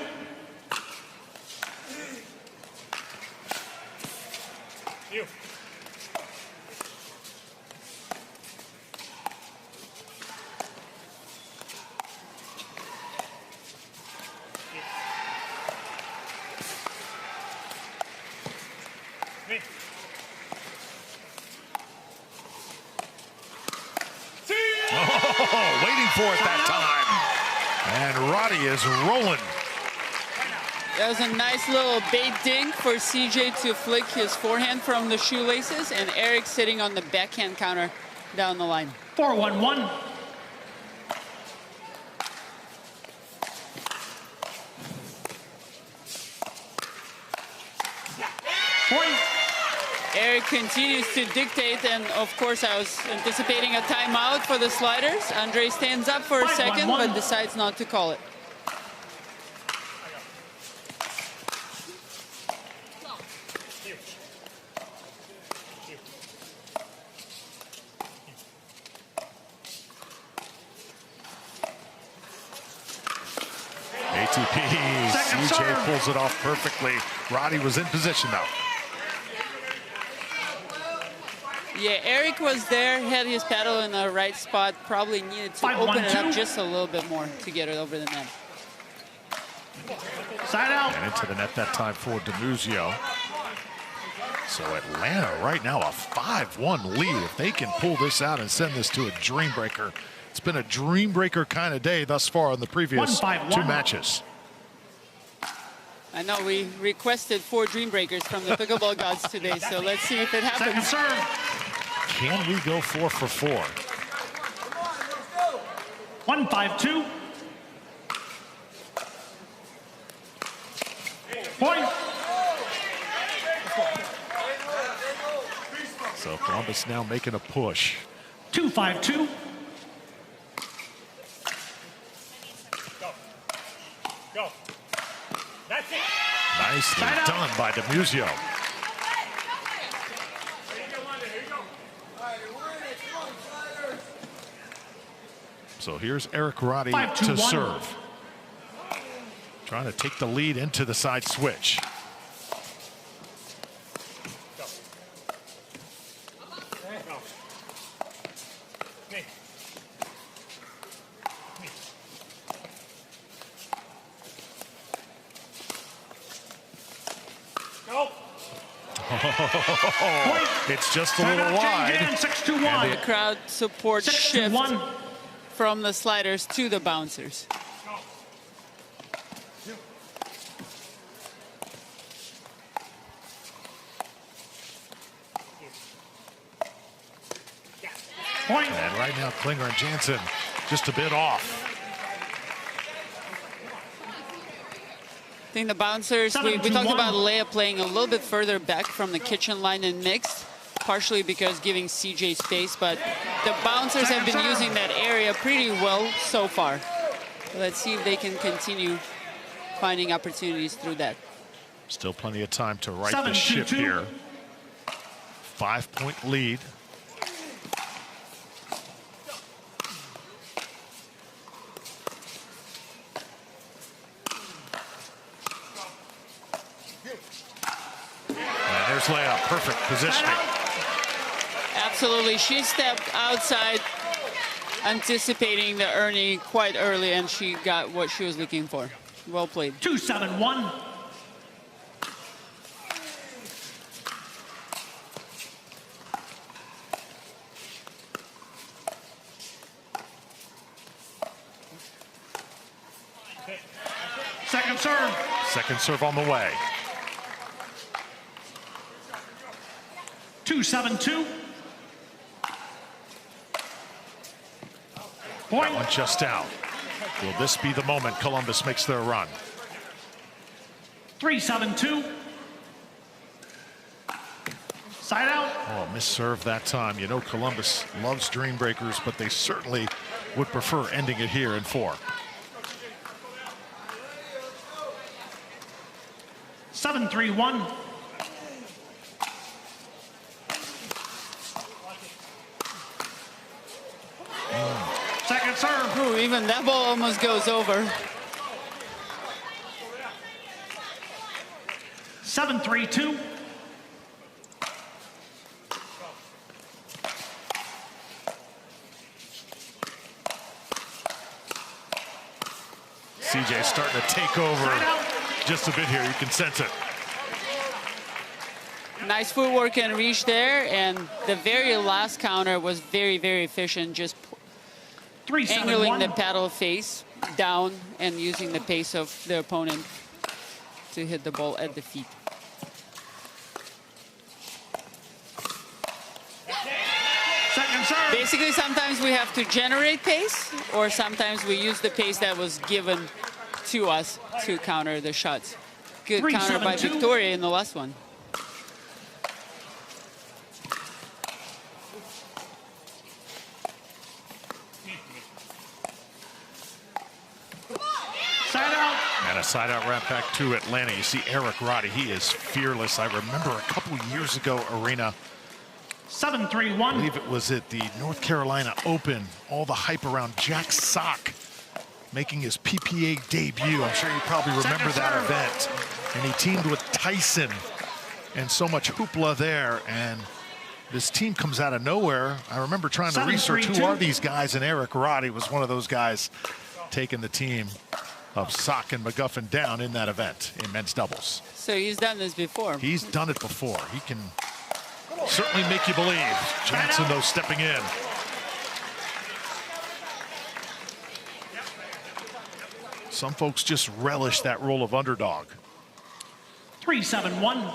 Oh, waiting for it that time. And Roddy is rolling. That was a nice little bait dink for CJ to flick his forehand from the shoelaces, and Eric sitting on the backhand counter down the line. 4-1-1. Eric continues to dictate, and of course I was anticipating a timeout for the sliders. Andre stands up for a second, but decides not to call it. ATP, CJ pulls it off perfectly. Roddy was in position though. Yeah, Eric was there, had his paddle in the right spot, probably needed to open it up just a little bit more to get it over the net. Side out. And into the net that time for Dimuzio. So Atlanta right now a 5-1 lead. If they can pull this out and send this to a Dreambreaker. It's been a Dreambreaker kind of day thus far in the previous 2 matches. I know we requested 4 Dreambreakers from the pickleball gods today, so let's see if it happens. Second serve. Can we go 4 for 4? 1-5-2. Point. So Columbus now making a push. 2-5-2. Go. That's it. Nicely done by Dimuzio. So here's Eric Roddy to serve. Trying to take the lead into the side switch. It's just a little wide. 6-1. The crowd support shift from the sliders to the bouncers. Point. And right now, Klinger and Jansen just a bit off. I think the bouncers, we talked about Leia playing a little bit further back from the kitchen line in mixed, partially because giving CJ space, but the bouncers have been using that area pretty well so far. Let's see if they can continue finding opportunities through that. Still plenty of time to right the ship here. 5-point lead. And there's Leia, perfect positioning. Absolutely, she stepped outside, anticipating the Ernie quite early, and she got what she was looking for. Well played. 2-7-1. Second serve. Second serve on the way. 2-7-2. Point. That one just out. Will this be the moment Columbus makes their run? 3-7-2. Side out. Oh, missed serve that time. You know Columbus loves Dreambreakers, but they certainly would prefer ending it here in 4. 7-3-1. Second serve. Ooh, even that ball almost goes over. 7-3-2. CJ starting to take over just a bit here. You can sense it. Nice footwork and reach there, and the very last counter was very, very efficient, just angling the paddle face down and using the pace of the opponent to hit the ball at the feet. Second serve. Basically, sometimes we have to generate pace, or sometimes we use the pace that was given to us to counter the shots. Good counter by Victoria in the last one. And a side out wrap back to Atlanta. You see Eric Roddy, he is fearless. I remember a couple years ago, Arena, 7-3-1. I believe it was at the North Carolina Open, all the hype around Jack Sock making his PPA debut. I'm sure you probably remember that event. And he teamed with Tyson, and so much hoopla there. And this team comes out of nowhere. I remember trying to research who are these guys, and Eric Roddy was one of those guys taking the team of Sock and McGuffin down in that event in men's doubles. So he's done this before. He's done it before. He can certainly make you believe. Jansen, though, stepping in. Some folks just relish that role of underdog. 3-7-1.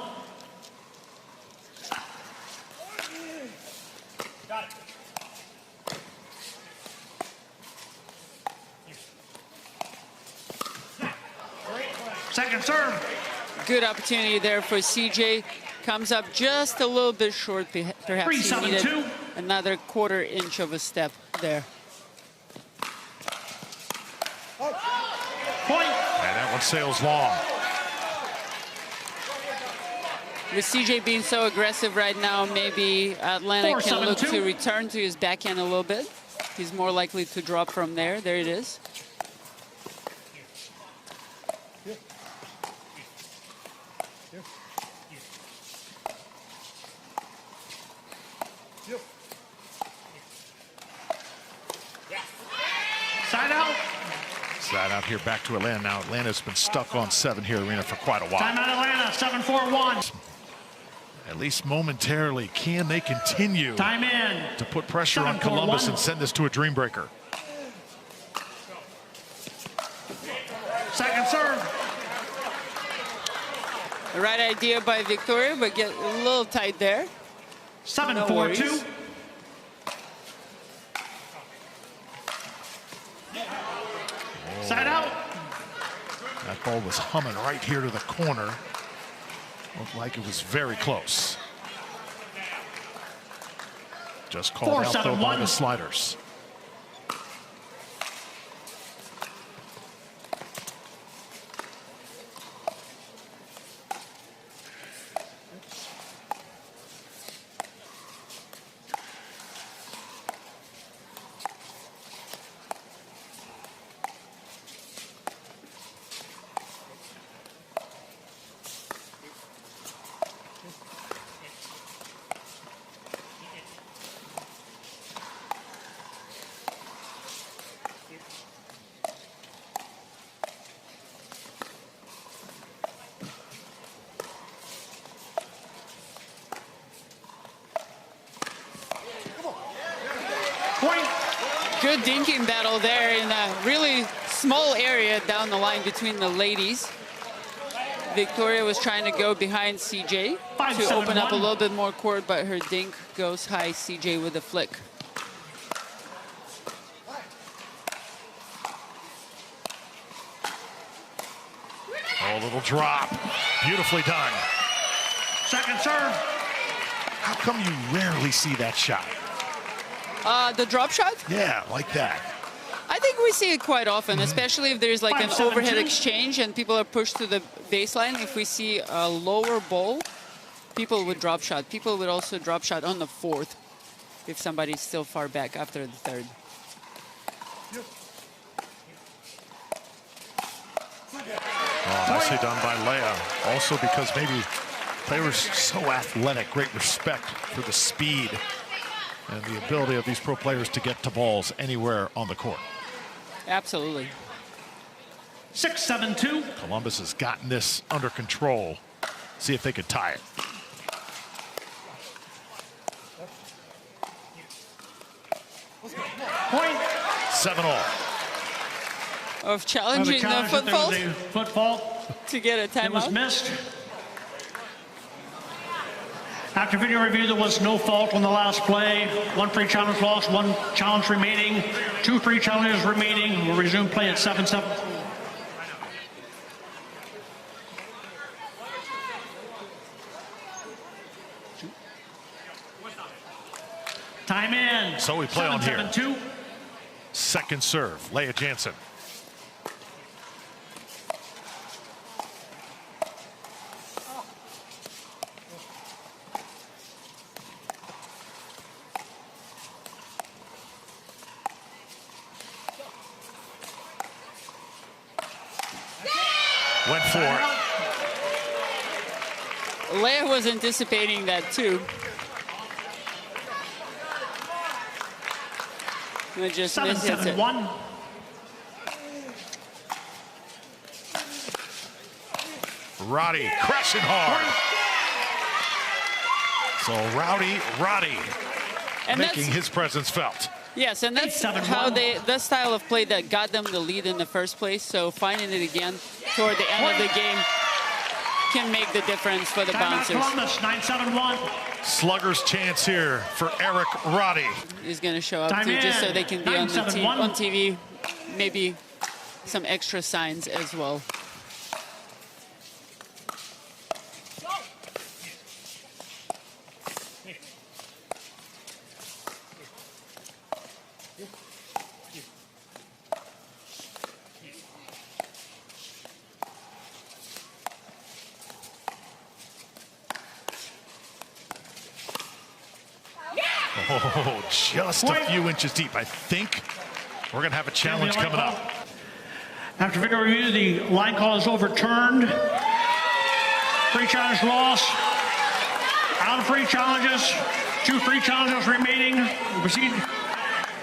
Second serve. Good opportunity there for CJ. Comes up just a little bit short, perhaps he needed another quarter-inch of a step there. Point. And that one sails long. With CJ being so aggressive right now, maybe Atlanta can look to return to his backhand a little bit. He's more likely to drop from there. There it is. Side out. Side out here back to Atlanta. Now Atlanta's been stuck on 7 here, Arena, for quite a while. Time out Atlanta, 7-4-1. At least momentarily, can they continue to put pressure on Columbus and send this to a Dreambreaker? Second serve. The right idea by Victoria, but get a little tight there. 7-4-2. That ball was humming right here to the corner. Looked like it was very close. Just called out though by the sliders. Good dinking battle there in a really small area down the line between the ladies. Victoria was trying to go behind CJ to open up a little bit more court, but her dink goes high. CJ with a flick. Oh, a little drop. Beautifully done. Second serve. How come you rarely see that shot? The drop shot? Yeah, like that. I think we see it quite often, especially if there's like an overhead exchange and people are pushed to the baseline. If we see a lower ball, people would drop shot. People would also drop shot on the fourth if somebody's still far back after the third. Oh, nicely done by Leah. Also because maybe players so athletic, great respect for the speed and the ability of these pro players to get to balls anywhere on the court. Absolutely. 6-7-2. Columbus has gotten this under control. See if they could tie it. Point. 7-all. Of challenging the foot fault. Foot fault. To get a timeout. It was missed. After video review, there was no fault on the last play. 1 free challenge lost, 1 challenge remaining. 2 free challenges remaining. We'll resume play at 7-7. Time in. So we play on here. 7-7-2. Second serve, Leah Jansen. Went for it. Leah was anticipating that too. It just mishits it. 7-7-1. Roddy crashing hard. So Roddy And making his presence felt. Yes, and that's how the style of play that got them the lead in the first place. So finding it again toward the end of the game can make the difference for the bouncers. Columbus, 9-7-1. Slugger's chance here for Eric Roddy. He's going to show up too, just so they can be on TV. Maybe some extra signs as well. Oh, just a few inches deep. I think we're going to have a challenge coming up. After video review, the line call is overturned. Free challenge loss. Out of free challenges. 2 free challenges remaining. We proceed.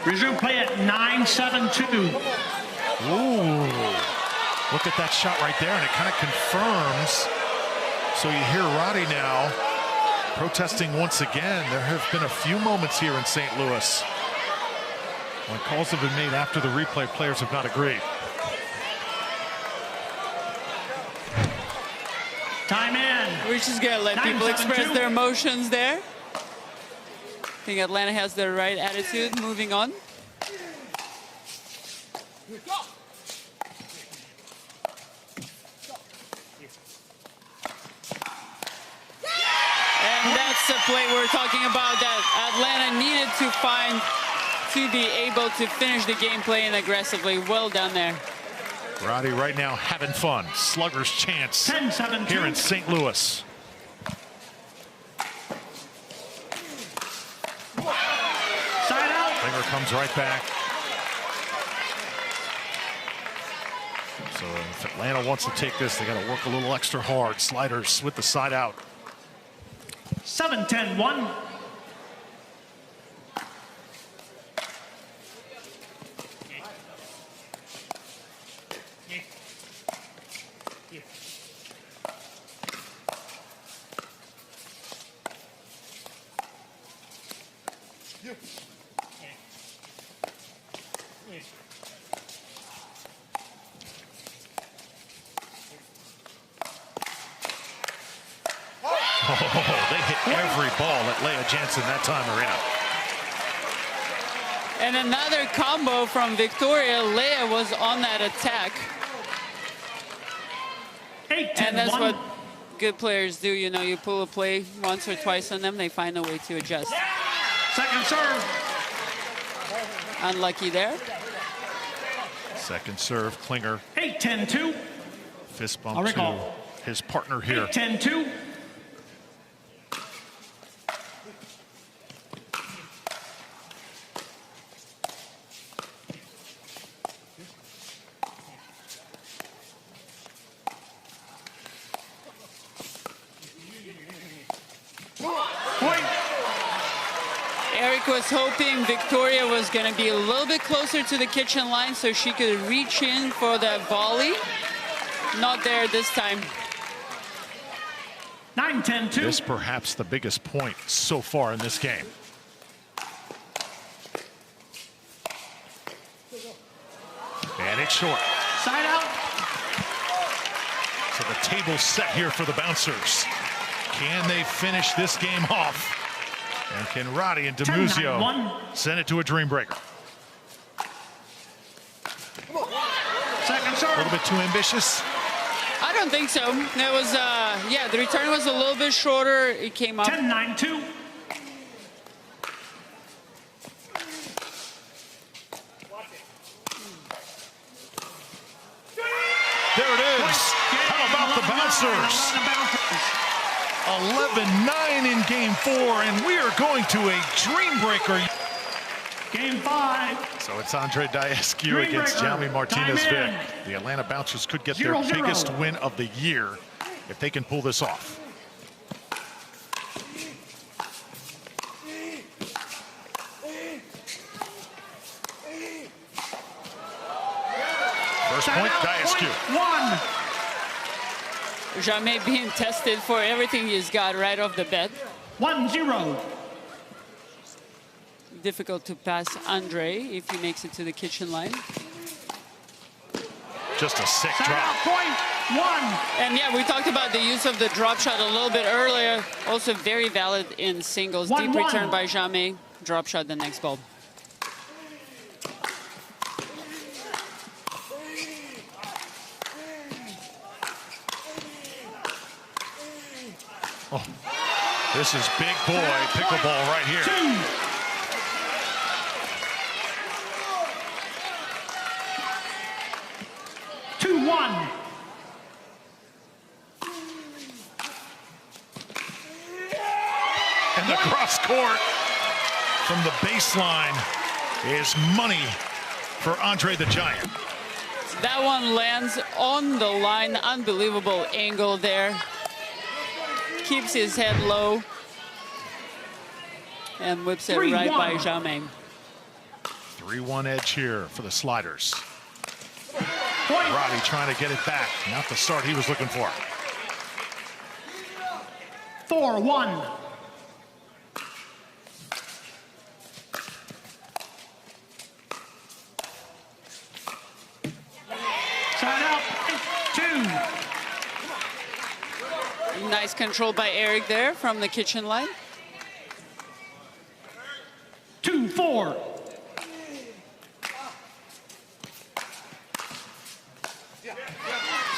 Resume play at 9-7-2. Ooh. Look at that shot right there, and it kind of confirms. So you hear Roddy now protesting once again. There have been a few moments here in St. Louis when calls have been made after the replay. Players have not agreed. Time in. We're just going to let people express their emotions there. I think Atlanta has the right attitude. Moving on. that's the play we're talking about that Atlanta needed to find to be able to finish the game playing aggressively. Well done there. Roddy right now having fun. Slugger's chance 10-7-2. here in St. Louis. Side out. Klinger comes right back. So if Atlanta wants to take this, they got to work a little extra hard. Sliders with the side out. 7-10-1. Oh, they hit every ball at Leah Jansen that time, Arena. And another combo from Victoria. Leah was on that attack. 8-10-1. And that's what good players do. You know, you pull a play once or twice on them, they find a way to adjust. Second serve. Unlucky there. Second serve, Klinger. 8-10-2. Fist I'll bump to recall. his partner here. 8-10-2. Eric was hoping Victoria was going to be a little bit closer to the kitchen line so she could reach in for that volley. Not there this time. 9-10-2. This perhaps the biggest point so far in this game. And it's short. Side out. So the table's set here for the bouncers. Can they finish this game off? And can Roddy and Dimuzio send it to a Dreambreaker? Second serve. A little bit too ambitious. I don't think so. It was, yeah, the return was a little bit shorter. It came up. 10-9-2. There it is. How about the bouncers? 11-9 in game 4, and we are going to a Dreambreaker. Game 5. So it's Andre Daescu against Jaume Martinez Vich. The Atlanta Bouncers could get their 0-0. biggest win of the year if they can pull this off. First point, Daescu. 1. Jaume being tested for everything he's got right off the bat. 1-0. Difficult to pass Andre if he makes it to the kitchen line. Just a sick Side drop. out point. 1. And yeah, we talked about the use of the drop shot a little bit earlier. Also very valid in singles. 1-1. Deep return by Jaume. Drop shot the next ball. Oh, this is big boy pickleball right here. 2-1. And the cross court from the baseline is money for Andre the Giant. That one lands on the line. Unbelievable angle there. Keeps his head low and whips it right by Jaume. 3-1 edge here for the sliders. Point. Roddy trying to get it back. Not the start he was looking for. 4-1. Side out. 2. Nice control by Eric there from the kitchen line. 2-4.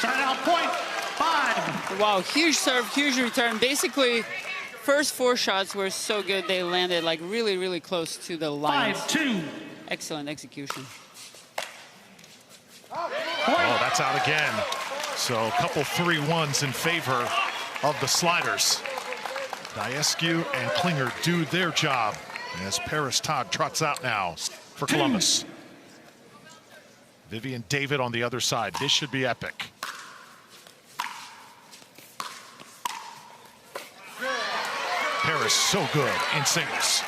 Side out point. 5. Wow, huge serve, huge return. Basically, first 4 shots were so good. They landed like really, really close to the line. 5-2. Excellent execution. Oh, that's out again. So a couple 3-1s in favor of the sliders. Daescu and Klinger do their job as Todd trots out now for Columbus. Vivian David on the other side. This should be epic. Paris so good in singles.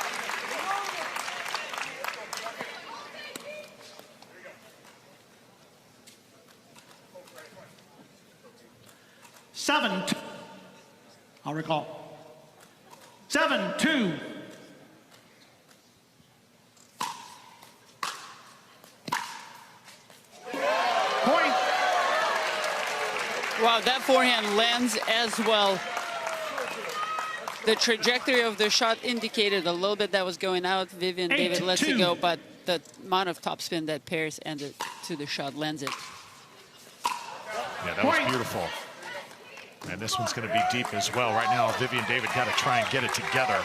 I'll recall. 7-2. Point. Wow, that forehand lands as well. The trajectory of the shot indicated a little bit that was going out. Vivian David lets it go, but the amount of topspin that Paris ended to the shot lands it. Yeah, that was beautiful. And this one's going to be deep as well. Right now, Vivian David got to try and get it together.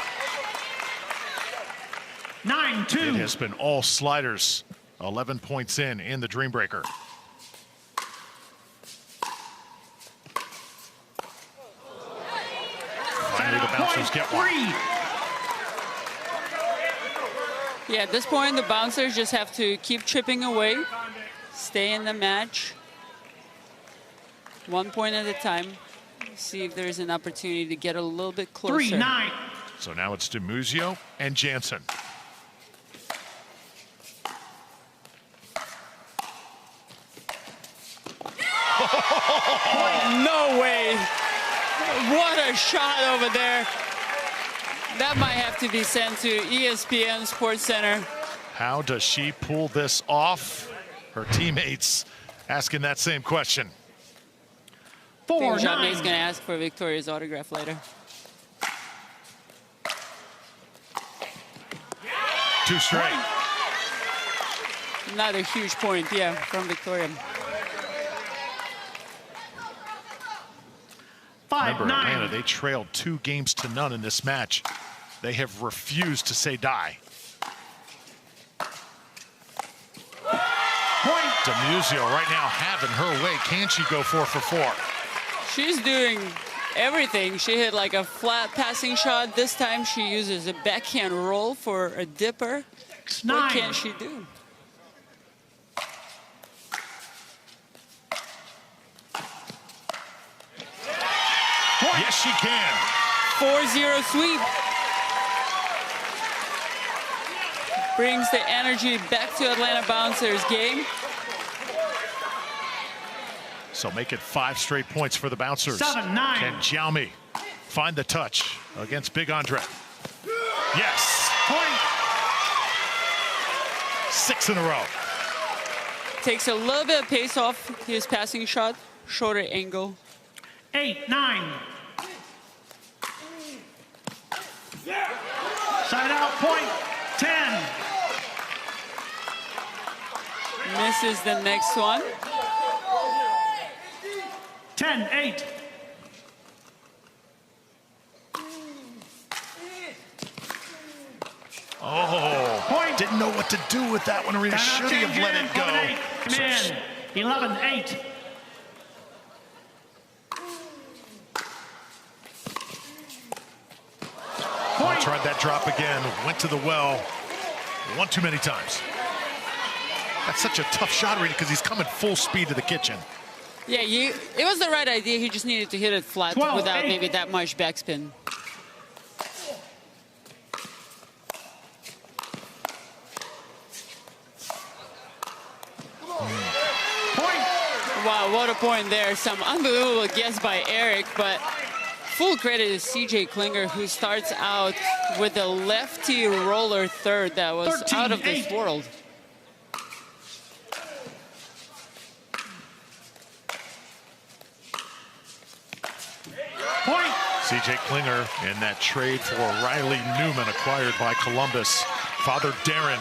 9-2. It has been all sliders. 11 points in the Dreambreaker. Finally, the bouncers get one. Yeah, at this point, the bouncers just have to keep chipping away, stay in the match, 1 point at a time. See if there's an opportunity to get a little bit closer. 3-9. So now it's Dimuzio and Jansen. No way. What a shot over there. That might have to be sent to ESPN Sports Center. How does she pull this off? Her teammates asking that same question. 4-9. Jean-May's going to ask for Victoria's autograph later. 2 straight. Another huge point, yeah, from Victoria. Remember, Atlanta, they trailed 2 games to none in this match. They have refused to say die. Dimuzio right now having her way. Can she go 4 for 4? She's doing everything. She hit like a flat passing shot. This time she uses a backhand roll for a dipper. What can she do? Yes, she can. 4-0 sweep. Brings the energy back to Atlanta Bouncers game. So make it 5 straight points for the Bouncers. 7-9. Can Xiaomi find the touch against Big Andre? Yes. Point. 6 in a row. Takes a little bit of pace off his passing shot. Shorter angle. 8-9. Side out point. 10. Misses the next one. 10-8. Oh, point. Didn't know what to do with that one. Arena should have let it go. 11-8. Oh, tried that drop again. Went to the well. One too many times. That's such a tough shot, Arena, because he's coming full speed to the kitchen. Yeah, it was the right idea. He just needed to hit it flat without maybe that much backspin. Wow, what a point there. Some unbelievable guess by Eric, but full credit to CJ Klinger, who starts out with a lefty roller third that was out of this world. CJ Klinger in that trade for Riley Newman acquired by Columbus. Father Darren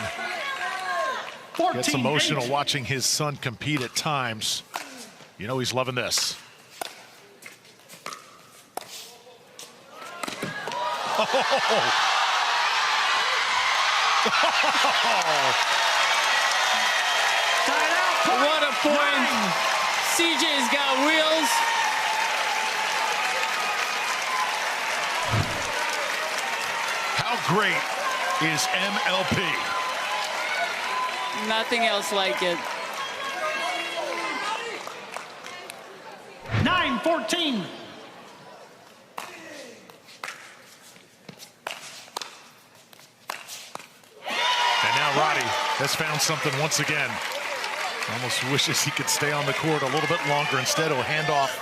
gets emotional watching his son compete at times. You know he's loving this. What a point. CJ's got wheels. How great is MLP? Nothing else like it. 9-14. And now Roddy has found something once again. Almost wishes he could stay on the court a little bit longer. Instead, he'll hand off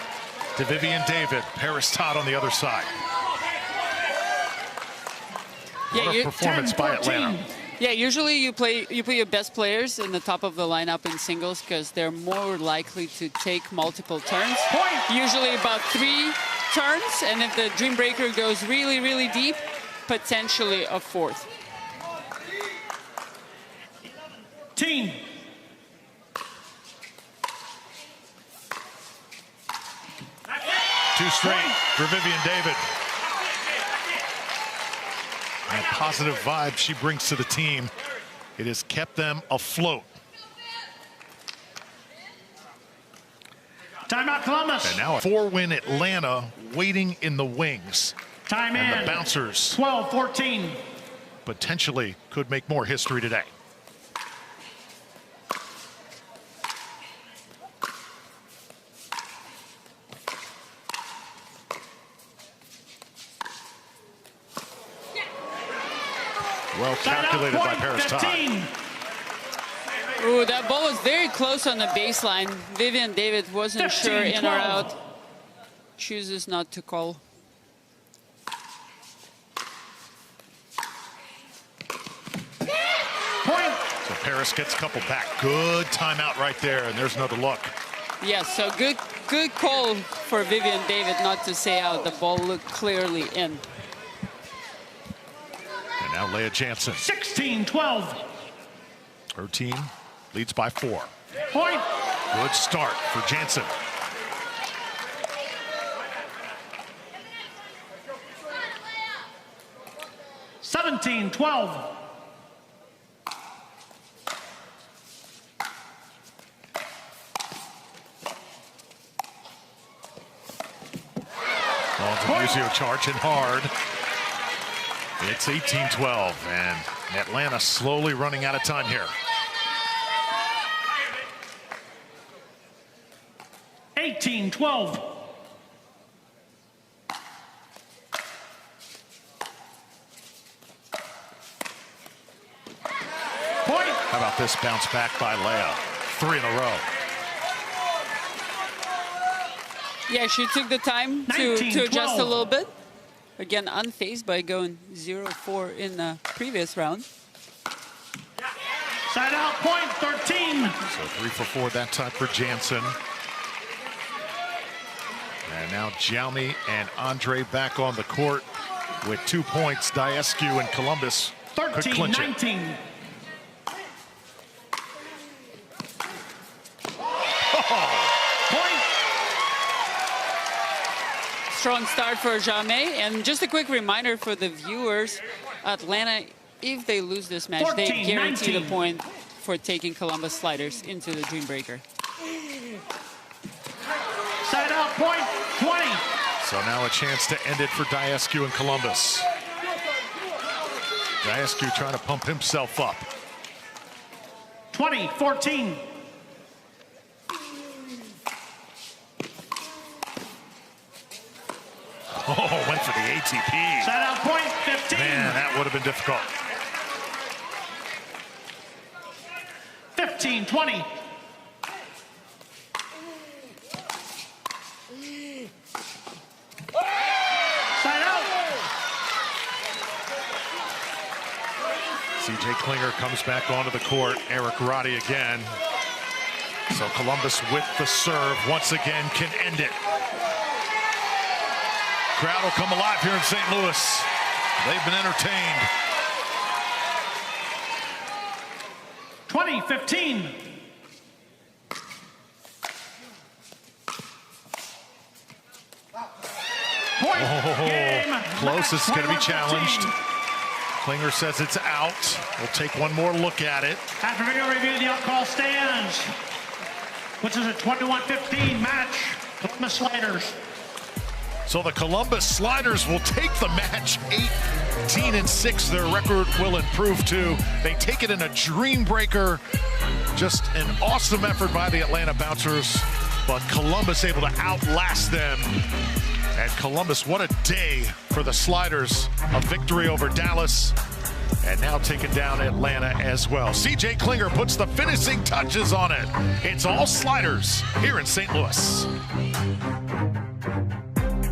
to Vivian David. Paris Todd on the other side. Yeah, what a performance by Atlanta. Yeah, usually you put your best players in the top of the lineup in singles because they're more likely to take multiple turns. Usually about 3 turns, and if the Dreambreaker goes really, really deep, potentially a 4th. Team. Two straight for Vivian David. And a positive vibe she brings to the team. It has kept them afloat. Timeout, Columbus. And now a 4-win Atlanta waiting in the wings. Time and in. the Bouncers 12-14. potentially could make more history today. Well calculated by Paris Todd. Ooh, that ball was very close on the baseline. Vivian David wasn't sure in or out. Chooses not to call. Point. So Paris gets a couple back. Good timeout right there, and there's another look. Yeah, so good call for Vivian David not to say out. The ball looked clearly in. And now Leah Jansen. 16-12. Her team leads by 4. Point. Good start for Jansen. $17-12. Dimuzio charging hard. It's 18-12, and Atlanta slowly running out of time here. 18-12. Point. How about this bounce back by Leah? 3 in a row. Yeah, she took the time to adjust a little bit. Again, unfazed by going 0-4 in the previous round. Side out, point, 13. So 3 for 4 that time for Jansen. And now Jaume and Andre back on the court with 2 points. Daescu and Columbus could clinch it. 13-19. Strong start for Jaume. And just a quick reminder for the viewers, Atlanta, if they lose this match, they guarantee the point for taking Columbus sliders into the Dreambreaker. Side out, point, 20. So now a chance to end it for Daescu and Columbus. Daescu trying to pump himself up. 20-14. Oh, went for the ATP. Side out, point, 15. Man, that would have been difficult. 15-20. Side out. CJ Klinger comes back onto the court. Eric Roddy again. So Columbus with the serve once again can end it. Crowd will come alive here in St. Louis. They've been entertained. 20-15. Point. Oh, Game. close. It's going to be 21-15. challenged. Klinger says it's out. We'll take one more look at it. After video review, the outcall stands, which is a 21-15 match. Columbus Sliders. So the Columbus Sliders will take the match. 18-6, their record will improve to. They take it in a Dreambreaker. Just an awesome effort by the Atlanta Bouncers, but Columbus able to outlast them. And Columbus, what a day for the Sliders. A victory over Dallas, and now taking down Atlanta as well. CJ Klinger puts the finishing touches on it. It's all Sliders here in St. Louis.